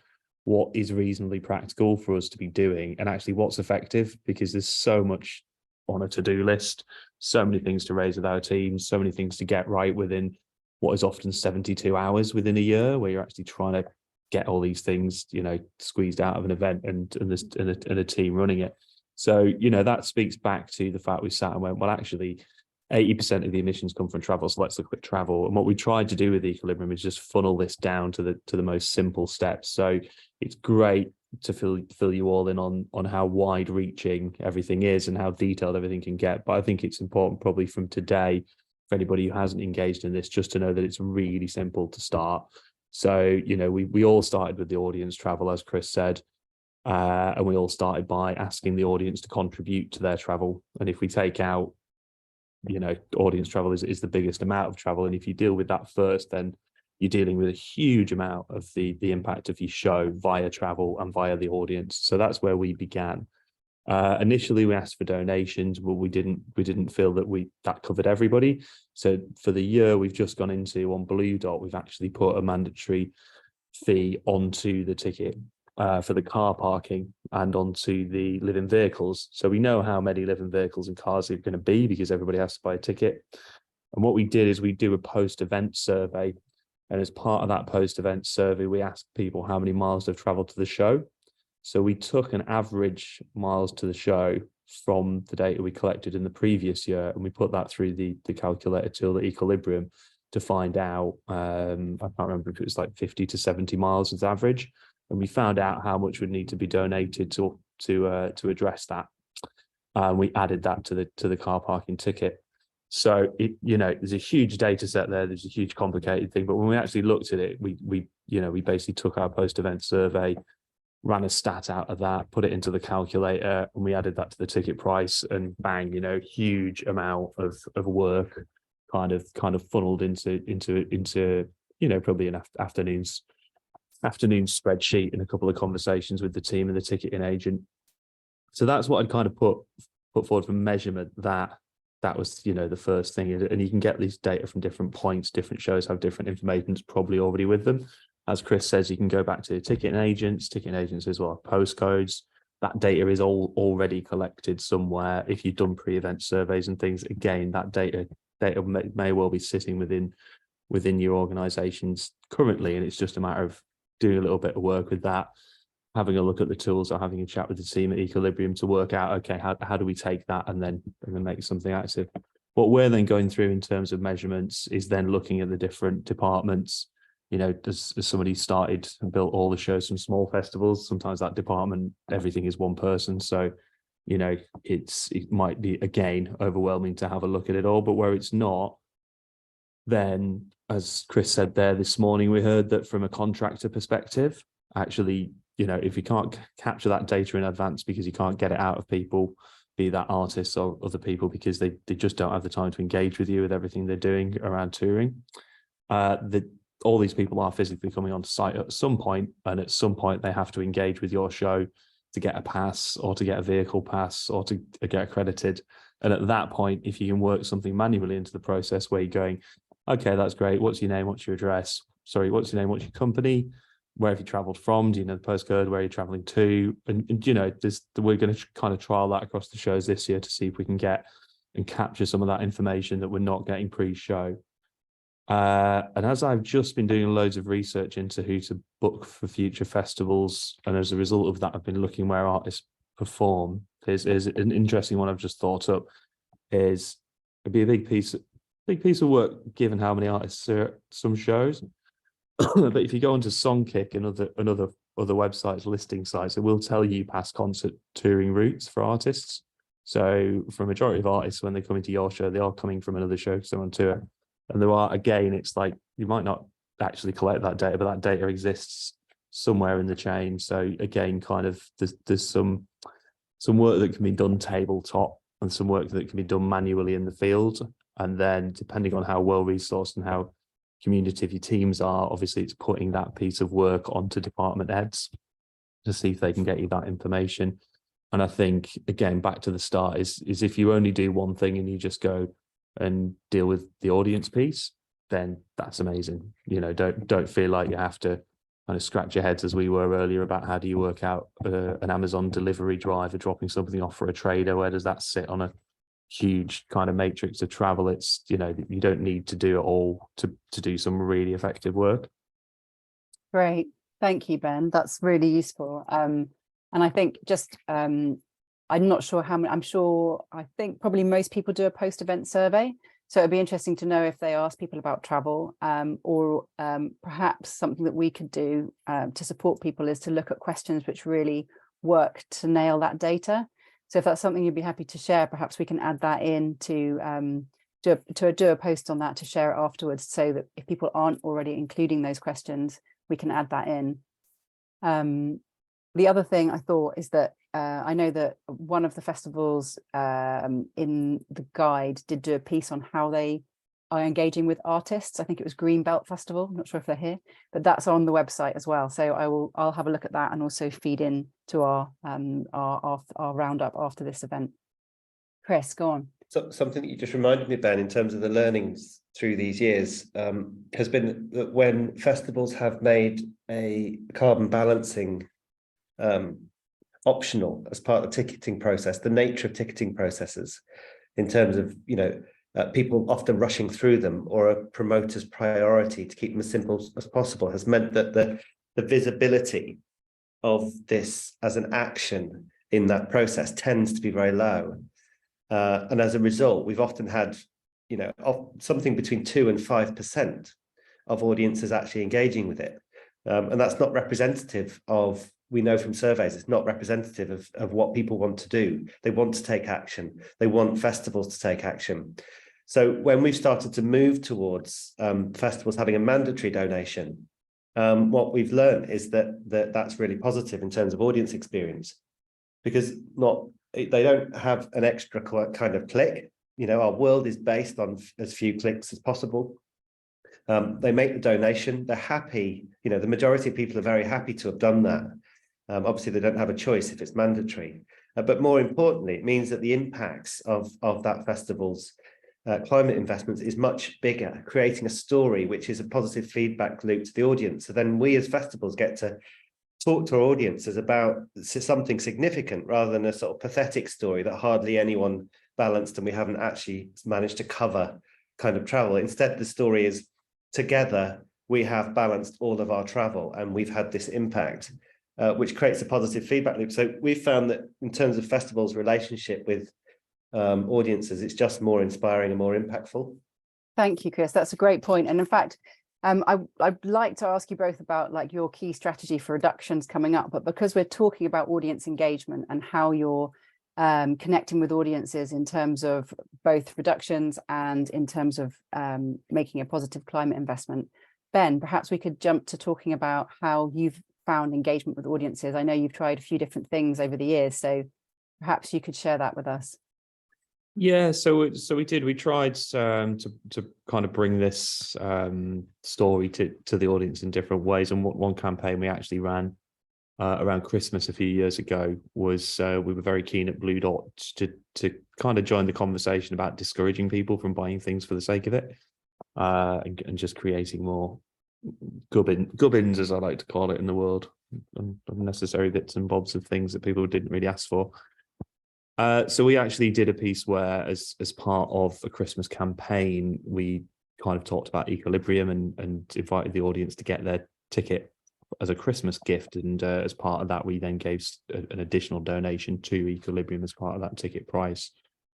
What is reasonably practical for us to be doing, and actually what's effective, because there's so much on a to-do list, so many things to raise with our teams, so many things to get right within what is often 72 hours within a year, where you're actually trying to get all these things, you know, squeezed out of an event and a team running it. So, you know, that speaks back to the fact we sat and went, well, actually 80% of the emissions come from travel, so let's look at travel. And what we tried to do with Ecolibrium is just funnel this down to the most simple steps. So it's great to fill you all in on how wide reaching everything is and how detailed everything can get. But I think it's important probably from today, for anybody who hasn't engaged in this, just to know that it's really simple to start. So, you know, we all started with the audience travel, as Chris said. And we all started by asking the audience to contribute to their travel. And if we take out, you know, audience travel is the biggest amount of travel. And if you deal with that first, then you're dealing with a huge amount of the impact of your show via travel and via the audience. So that's where we began. Initially, we asked for donations, but we didn't feel that covered everybody. So for the year we've just gone into on Bluedot, we've actually put a mandatory fee onto the ticket for the car parking and onto the living vehicles. So we know how many living vehicles and cars are going to be, because everybody has to buy a ticket. And what we did is we do a post-event survey. And as part of that post-event survey, we asked people how many miles they've traveled to the show. So we took an average miles to the show from the data we collected in the previous year, and we put that through the calculator tool, the Ecolibrium, to find out, I can't remember if it was like 50 to 70 miles as average. And we found out how much would need to be donated to address that. And we added that to the car parking ticket. So you know, there's a huge data set there. There's a huge complicated thing. But when we actually looked at it, we basically took our post-event survey, ran a stat out of that, put it into the calculator, and we added that to the ticket price, and bang, you know, huge amount of work kind of funneled into you know, probably an afternoon spreadsheet and a couple of conversations with the team and the ticketing agent. So that's what I'd kind of put forward for measurement. That was, you know, the first thing. And you can get these data from different points. Different shows have different information probably already with them. As Chris says, you can go back to ticketing agents as well, postcodes. That data is all already collected somewhere. If you've done pre-event surveys and things, again, that data may well be sitting within your organizations currently. And it's just a matter of doing a little bit of work with that, having a look at the tools, or having a chat with the team at Ecolibrium to work out, okay, how do we take that and then make something active. What we're then going through in terms of measurements is then looking at the different departments. You know, as somebody started and built all the shows from small festivals, sometimes that department, everything is one person. So, you know, it might be, again, overwhelming to have a look at it all, but where it's not, then, as Chris said there this morning, we heard that from a contractor perspective, actually, you know, if you can't capture that data in advance because you can't get it out of people, be that artists or other people, because they just don't have the time to engage with you with everything they're doing around touring, all these people are physically coming onto site at some point, and at some point they have to engage with your show to get a pass or to get a vehicle pass or to get accredited. And at that point, if you can work something manually into the process where you're going, okay, that's great. What's your name? What's your address? Sorry, what's your name? What's your company? Where have you traveled from? Do you know the postcode? Where are you traveling to? And you know, we're going to kind of trial that across the shows this year to see if we can get and capture some of that information that we're not getting pre-show. And as I've just been doing loads of research into who to book for future festivals, and as a result of that, I've been looking where artists perform. Is an interesting one I've just thought up. It'd be a big piece of work given how many artists are at some shows. But if you go onto Songkick and other websites, listing sites, it will tell you past concert touring routes for artists. So for a majority of artists, when they come into your show, they are coming from another show because they're on tour. And there are, again, it's like you might not actually collect that data, but that data exists somewhere in the chain. So again, kind of there's some work that can be done tabletop and some work that can be done manually in the field. And then depending on how well resourced and how communicative your teams are, obviously it's putting that piece of work onto department heads to see if they can get you that information. And I think, again, back to the start is if you only do one thing and you just go and deal with the audience piece, then that's amazing. You know, don't feel like you have to kind of scratch your heads as we were earlier about how do you work out an Amazon delivery driver dropping something off for a trader? Where does that sit on a huge kind of matrix of travel? It's, you know, you don't need to do it all to do some really effective work. Great. Thank you, Ben. That's really useful. And I think just, I'm not sure how many, I think probably most people do a post-event survey. So it'd be interesting to know if they ask people about travel, or perhaps something that we could do to support people is to look at questions which really work to nail that data. So if that's something you'd be happy to share, perhaps we can add that in to do a post on that to share it afterwards, so that if people aren't already including those questions, we can add that in. The other thing I thought is that I know that one of the festivals in the guide did do a piece on how they are engaging with artists. I think it was Greenbelt Festival. I'm not sure if they're here, but that's on the website as well. So I'll have a look at that and also feed in to our roundup after this event. Chris, go on. So, something that you just reminded me, Ben, in terms of the learnings through these years, has been that when festivals have made a carbon balancing optional as part of the ticketing process, the nature of ticketing processes, in terms of, you know, people often rushing through them, or a promoter's priority to keep them as simple as possible, has meant that the visibility of this as an action in that process tends to be very low. And as a result, we've often had, you know, something between 2 and 5% of audiences actually engaging with it. And that's not representative of, we know from surveys, it's not representative of what people want to do. They want to take action. They want festivals to take action. So when we've started to move towards festivals having a mandatory donation, what we've learned is that's really positive in terms of audience experience, because they don't have an extra kind of click. You know, our world is based on as few clicks as possible. They make the donation, they're happy. You know, the majority of people are very happy to have done that. Obviously, they don't have a choice if it's mandatory. But more importantly, it means that the impacts of that festival's climate investments is much bigger, creating a story which is a positive feedback loop to the audience. So then we as festivals get to talk to our audiences about something significant, rather than a sort of pathetic story that hardly anyone balanced and we haven't actually managed to cover kind of travel. Instead, the story is, together we have balanced all of our travel and we've had this impact, which creates a positive feedback loop. So we found that in terms of festivals' relationship with audiences, it's just more inspiring and more impactful. Thank you, Chris. That's a great point. And in fact, I'd like to ask you both about like your key strategy for reductions coming up, but because we're talking about audience engagement and how you're connecting with audiences in terms of both reductions and in terms of making a positive climate investment, Ben, perhaps we could jump to talking about how you've found engagement with audiences. I know you've tried a few different things over the years, so perhaps you could share that with us. Yeah, so we tried to kind of bring this story to the audience in different ways. And one campaign we actually ran around Christmas a few years ago was we were very keen at Bluedot to kind of join the conversation about discouraging people from buying things for the sake of it, and just creating more gubbins, as I like to call it in the world, unnecessary bits and bobs of things that people didn't really ask for. So we actually did a piece where, as part of a Christmas campaign, we kind of talked about Ecolibrium and invited the audience to get their ticket as a Christmas gift. And as part of that, we then gave an additional donation to Ecolibrium as part of that ticket price.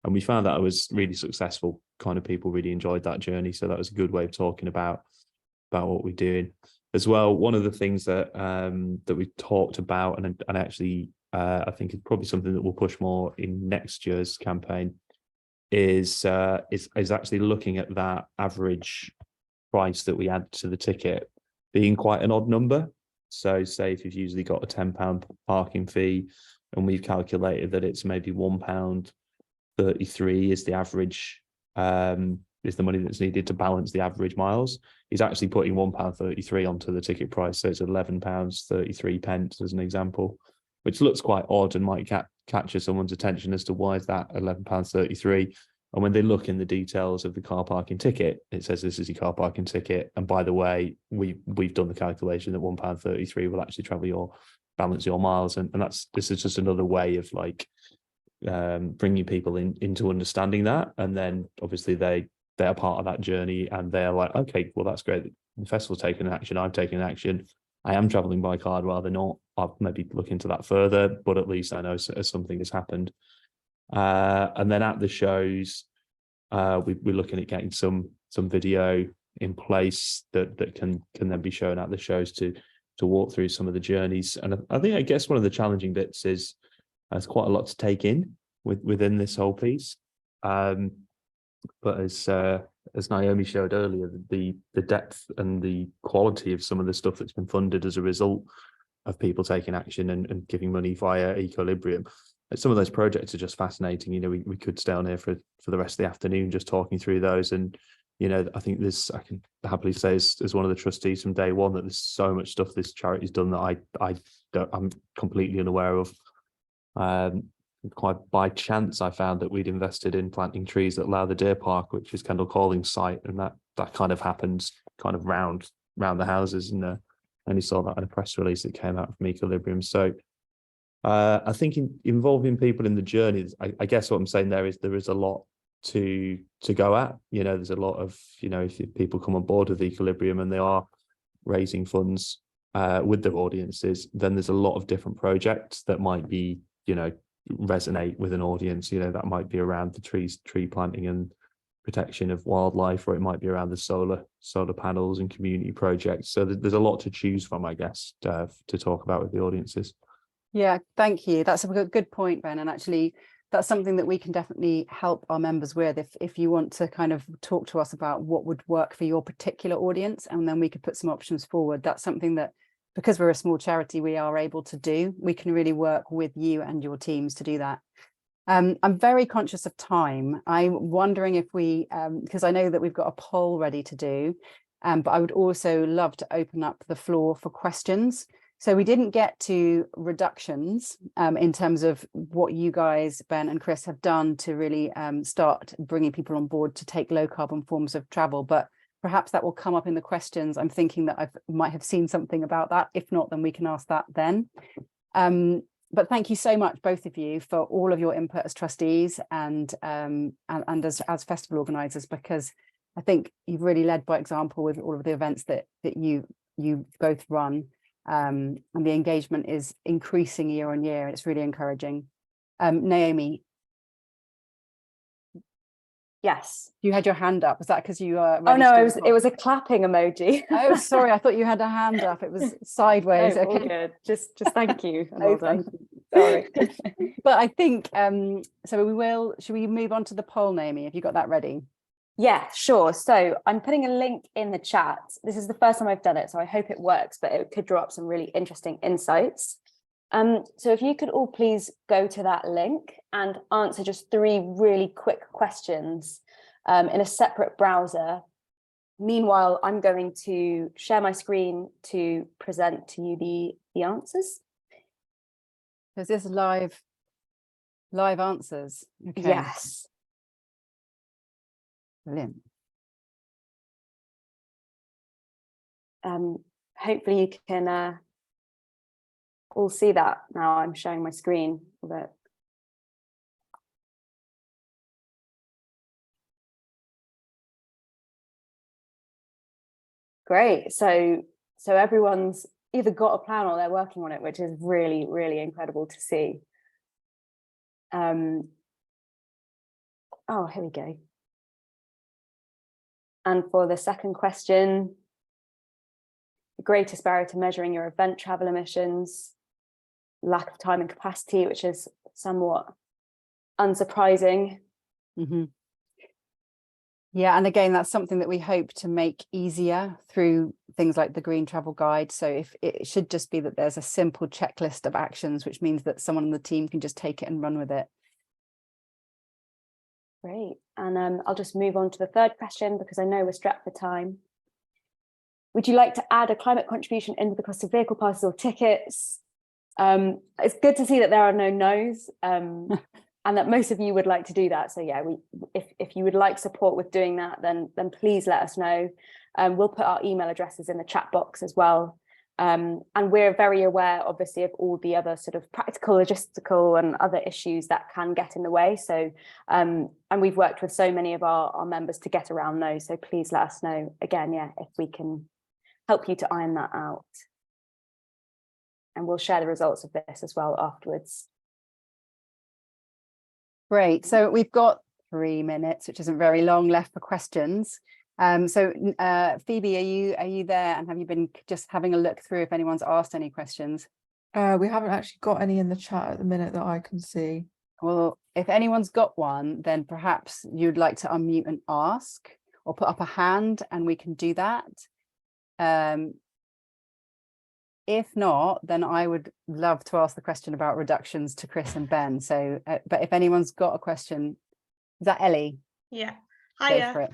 And we found that it was really successful. Kind of people really enjoyed that journey. So that was a good way of talking about what we're doing as well. One of the things that we talked about and actually I think it's probably something that we'll push more in next year's campaign is actually looking at that average price that we add to the ticket being quite an odd number. So say if you've usually got a £10 parking fee and we've calculated that it's maybe £1.33 is the average, is the money that's needed to balance the average miles, he's actually putting £1.33 onto the ticket price. So it's £11.33 as an example, which looks quite odd and might capture someone's attention as to why is that £11.33. And when they look in the details of the car parking ticket, it says this is your car parking ticket. And by the way, we've done the calculation that £1.33 will actually balance your miles. And this is just another way of like bringing people into understanding that. And then obviously they're part of that journey, and they're like, okay, well, that's great. The festival's taken action. I've taken action. I am traveling by car rather not. I'll maybe look into that further, but at least I know something has happened. And then at the shows, we're looking at getting some video in place that can then be shown at the shows to walk through some of the journeys. And I guess one of the challenging bits is there's quite a lot to take in within this whole piece. But as Naomi showed earlier, the depth and the quality of some of the stuff that's been funded as a result of people taking action and giving money via Ecolibrium. Some of those projects are just fascinating. You know, we could stay on here for the rest of the afternoon just talking through those. And, you know, I think I can happily say as one of the trustees from day one that there's so much stuff this charity's done that I'm completely unaware of. Quite by chance, I found that we'd invested in planting trees at Lowther Deer Park, which is Kendal Calling site, and that kind of happens kind of round the houses. And only saw that in a press release that came out from Ecolibrium. So I think involving people in the journey, I guess what I'm saying there is a lot to go at. You know, there's a lot of, you know, if people come on board with Ecolibrium and they are raising funds with their audiences, then there's a lot of different projects that might be, you know, resonate with an audience. You know, that might be around the tree planting and protection of wildlife, or it might be around the solar panels and community projects. So there's a lot to choose from, I guess, to talk about with the audiences. Yeah, thank you. That's a good point, Ben. And actually, that's something that we can definitely help our members with. If you want to kind of talk to us about what would work for your particular audience, and then we could put some options forward. That's something that, because we're a small charity, we are able to do. We can really work with you and your teams to do that. I'm very conscious of time. I'm wondering if we, because I know that we've got a poll ready to do, but I would also love to open up the floor for questions. So we didn't get to reductions in terms of what you guys, Ben and Chris, have done to really start bringing people on board to take low carbon forms of travel, but perhaps that will come up in the questions. I'm thinking that I might have seen something about that. If not, then we can ask that then. But thank you so much, both of you, for all of your input as trustees and as festival organisers, because I think you've really led by example with all of the events that you both run. And the engagement is increasing year on year. It's really encouraging. Naomi. Yes. You had your hand up. Was that because you oh no, it was a clapping emoji. Oh, sorry, I thought you had a hand up. It was sideways. No, okay, all good. Just thank you. Oh, Well done. sorry. But I think so should we move on to the poll, Naomi? Have you got that ready? Yeah, sure. So I'm putting a link in the chat. This is the first time I've done it, so I hope it works, but it could draw up some really interesting insights. So if you could all please go to that link and answer just 3 really quick questions in a separate browser. Meanwhile, I'm going to share my screen to present to you the answers. Is this live answers? Okay. Yes. Brilliant. Hopefully you can all see that now. I'm showing my screen a bit. Great. So everyone's either got a plan or they're working on it, which is really, really incredible to see. Oh, here we go. And for the second question, the greatest barrier to measuring your event travel emissions, lack of time and capacity, which is somewhat unsurprising. Mm-hmm. Yeah, and again, that's something that we hope to make easier through things like the Green Travel Guide. So if it should just be that there's a simple checklist of actions, which means that someone on the team can just take it and run with it. Great. And I'll just move on to the third question because I know we're strapped for time. Would you like to add a climate contribution into the cost of vehicle passes or tickets? It's good to see that there are no no's, and that most of you would like to do that. So yeah, if you would like support with doing that, then please let us know. We'll put our email addresses in the chat box as well. And we're very aware, obviously, of all the other sort of practical, logistical and other issues that can get in the way. So, and we've worked with so many of our members to get around those. So please let us know again, yeah, if we can help you to iron that out. And we'll share the results of this as well afterwards. Great. So we've got 3 minutes, which isn't very long, left for questions. Phoebe, are you there, and have you been just having a look through if anyone's asked any questions? We haven't actually got any in the chat at the minute that I can see. Well, if anyone's got one, then perhaps you'd like to unmute and ask, or put up a hand and we can do that. If not, then I would love to ask the question about reductions to Chris and Ben. So, but if anyone's got a question, is that Ellie? Yeah. Go for it.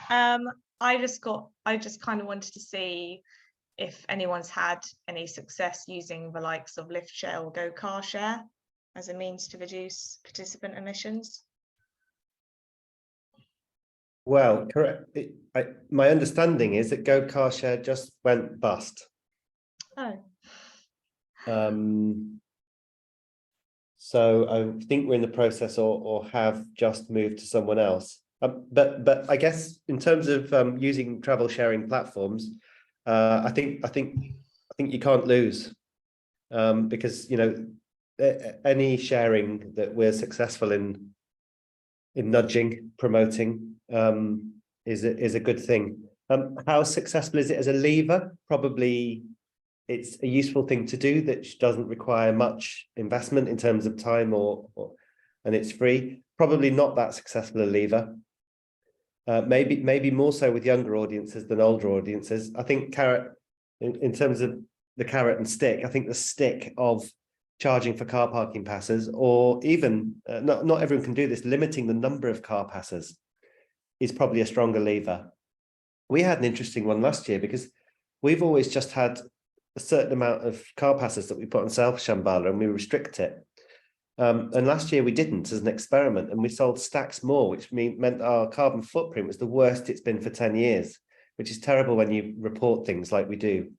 I just kind of wanted to see if anyone's had any success using the likes of lift share or go car share as a means to reduce participant emissions. Well, correct. My understanding is that Go Car Share just went bust. Oh. So I think we're in the process or have just moved to someone else. But I guess in terms of using travel sharing platforms, I think you can't lose, because any sharing that we're successful in nudging, promoting, is a good thing. How successful is it as a lever? Probably it's a useful thing to do that doesn't require much investment in terms of time and it's free. Probably not that successful a lever. Maybe more so with younger audiences than older audiences. I think carrot, in terms of the carrot and stick, I think the stick of charging for car parking passes, or even not everyone can do this, limiting the number of car passes is probably a stronger lever. We had an interesting one last year because we've always just had a certain amount of car passes that we put on sale for Shambala, and we restrict it. And last year we didn't, as an experiment, and we sold stacks more, which meant our carbon footprint was the worst it's been for 10 years, which is terrible when you report things like we do.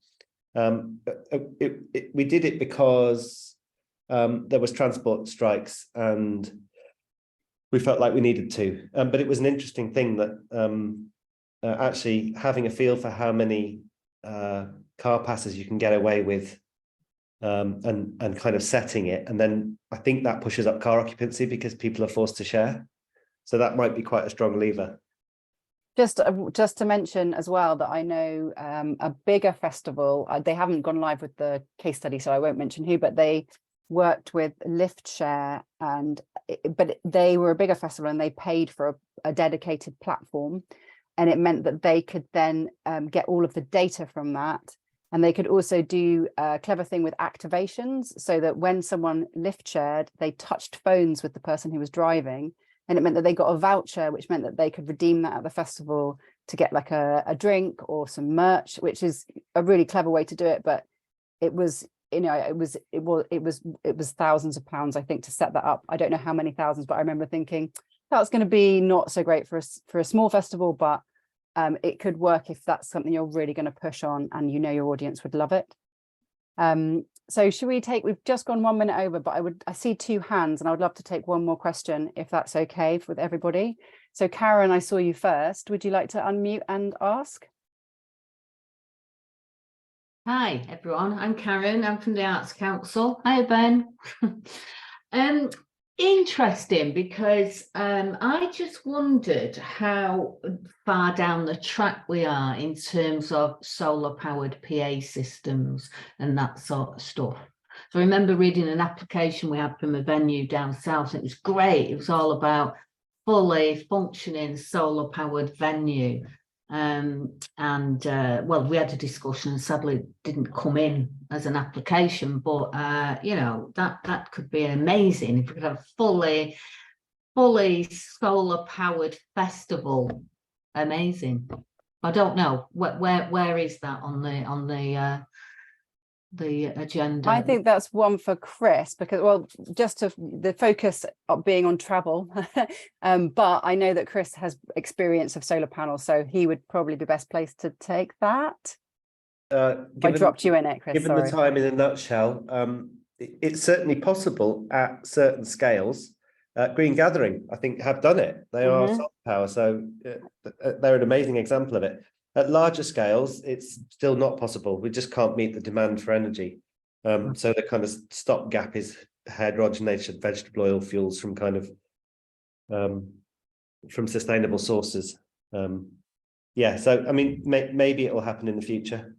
We did it because there was transport strikes and we felt like we needed to. But it was an interesting thing that actually having a feel for how many car passes you can get away with, and kind of setting it, and then I think that pushes up car occupancy because people are forced to share. So that might be quite a strong lever. Just to mention as well that I know a bigger festival, they haven't gone live with the case study, so I won't mention who, but they worked with lift share, but they were a bigger festival and they paid for a dedicated platform, and it meant that they could then get all of the data from that. And they could also do a clever thing with activations, so that when someone lift shared, they touched phones with the person who was driving, and it meant that they got a voucher, which meant that they could redeem that at the festival to get like a drink or some merch, which is a really clever way to do it. But it was, it was thousands of pounds, I think, to set that up. I don't know how many thousands, but I remember thinking that's going to be not so great for a small festival, but it could work if that's something you're really going to push on and your audience would love it. So should we take, we've just gone 1 minute over, but I see 2 hands and I would love to take one more question if that's okay with everybody. So Karen, I saw you first. Would you like to unmute and ask? Hi everyone, I'm Karen, I'm from the Arts Council. Hi Ben. Interesting, because I just wondered how far down the track we are in terms of solar powered PA systems and that sort of stuff. So I remember reading an application we had from a venue down south. It was great. It was all about fully functioning solar powered venue. Well, we had a discussion and sadly it didn't come in as an application, but that could be amazing if we could have fully solar powered festival. Amazing. I don't know where is that on the the agenda? I think that's one for Chris, because, well, just to the focus of being on travel, but I know that Chris has experience of solar panels, so he would probably be best placed to take that. I dropped you in it, Chris. Given the time in a nutshell, it's certainly possible at certain scales. Green Gathering, I think, have done it. They are solar power, so they're an amazing example of it. At larger scales, it's still not possible. We just can't meet the demand for energy. So the kind of stopgap is hydrogenated vegetable oil fuels from kind of from sustainable sources. Yeah, so I mean, maybe it will happen in the future,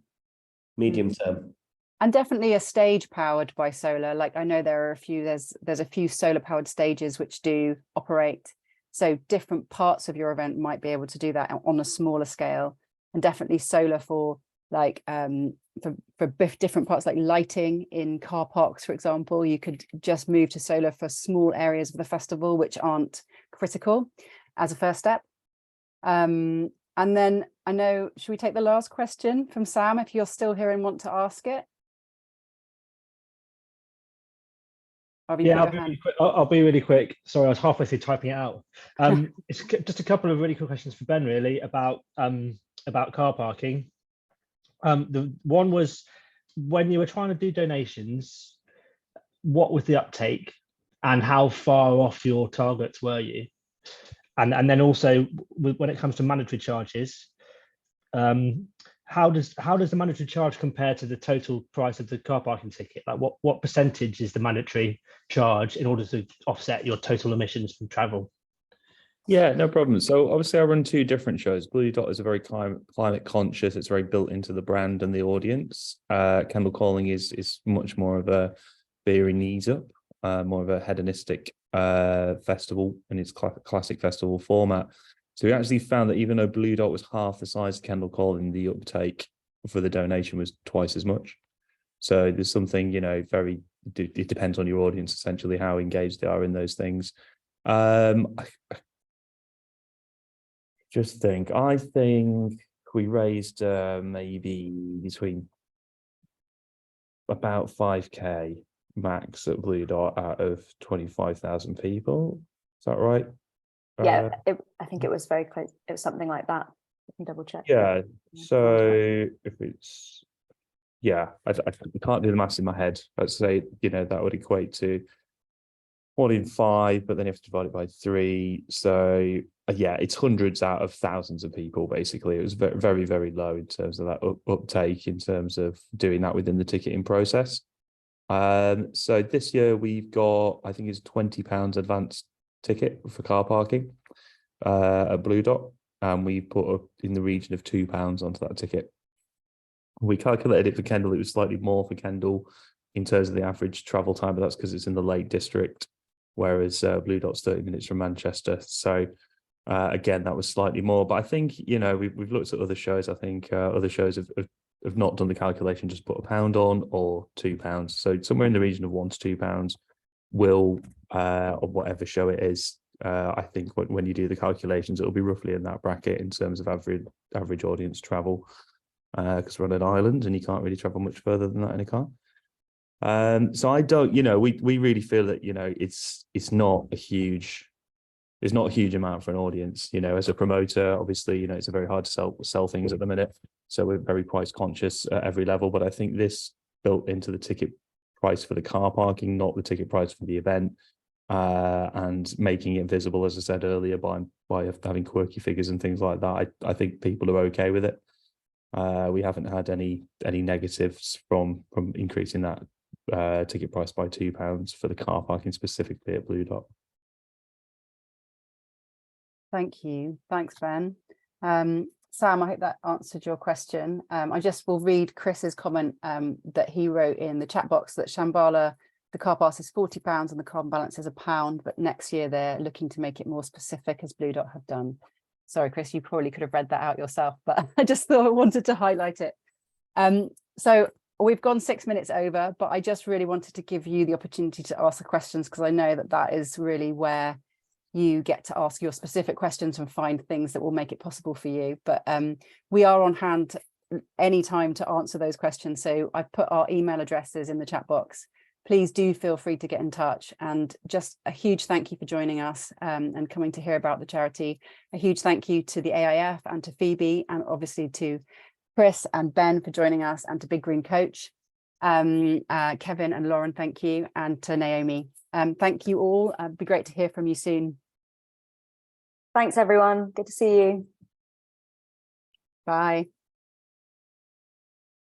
medium term. And definitely a stage powered by solar. Like, I know there are a few, there's a few solar powered stages which do operate. So different parts of your event might be able to do that on a smaller scale, and definitely solar for like for different parts, like lighting in car parks, for example. You could just move to solar for small areas of the festival which aren't critical as a first step. And then I know, should we take the last question from Sam if you're still here and want to ask it? Yeah, I'll be really quick. Sorry, I was halfway through typing it out. It's just a couple of really quick questions for Ben, really, about car parking. The one was, when you were trying to do donations, what was the uptake and how far off your targets were you? And then also, when it comes to mandatory charges, how does the mandatory charge compare to the total price of the car parking ticket? Like, what percentage is the mandatory charge in order to offset your total emissions from travel? Yeah, no problem. So obviously I run two different shows. Bluedot is a very climate conscious. It's very built into the brand and the audience. Kendal Calling is much more of a beer knees up, more of a hedonistic festival in its classic festival format. So we actually found that even though Bluedot was half the size of Kendal Calling, the uptake for the donation was twice as much. So there's something, you know, it depends on your audience, essentially, how engaged they are in those things. I think we raised maybe between about 5k max at Bluedot out of 25,000 people. Is that right? Yeah, I think it was very close. It was something like that. I can double check. Yeah. So if it's, yeah, I can't do the maths in my head. I'd say, you know, that would equate to 1 in 5, but then you have to divide it by 3. So yeah, it's hundreds out of thousands of people. Basically, it was very, very low in terms of that uptake in terms of doing that within the ticketing process. So this year we've got, I think it's £20 advance ticket for car parking at Bluedot, and we put up in the region of £2 onto that ticket. We calculated it for Kendal. It was slightly more for Kendal in terms of the average travel time, but that's because it's in the Lake District, whereas Bluedot's 30 minutes from Manchester. So again, that was slightly more. But I think, you know, we've looked at other shows. I think other shows have not done the calculation, just put £1 on or £2. So somewhere in the region of £1 to £2 will, or whatever show it is. I think when you do the calculations, it'll be roughly in that bracket in terms of average audience travel, because we're on an island and you can't really travel much further than that in a car. So I don't, you know, we really feel that, you know, it's not a huge amount for an audience. You know, as a promoter, obviously, you know, it's very hard to sell things at the minute, so we're very price conscious at every level. But I think this built into the ticket price for the car parking, not the ticket price for the event, and making it visible, as I said earlier, by having quirky figures and things like that. I think people are okay with it. We haven't had any negatives from increasing that ticket price by £2 for the car parking specifically at Bluedot. Thank you. Thanks, Ben. Sam, I hope that answered your question. I just will read Chris's comment that he wrote in the chat box, that Shambala, the car pass is £40 and the carbon balance is £1, but next year they're looking to make it more specific, as Bluedot have done. Sorry, Chris, you probably could have read that out yourself, but I just thought I wanted to highlight it. So we've gone 6 minutes over, but I just really wanted to give you the opportunity to ask the questions, because I know that is really where you get to ask your specific questions and find things that will make it possible for you. But we are on hand any time to answer those questions. So I've put our email addresses in the chat box. Please do feel free to get in touch, and just a huge thank you for joining us and coming to hear about the charity. A huge thank you to the AIF and to Phoebe, and obviously to Chris and Ben for joining us, and to Big Green Coach, Kevin and Lauren, thank you, and to Naomi. Thank you all. It'd be great to hear from you soon. Thanks, everyone. Good to see you. Bye.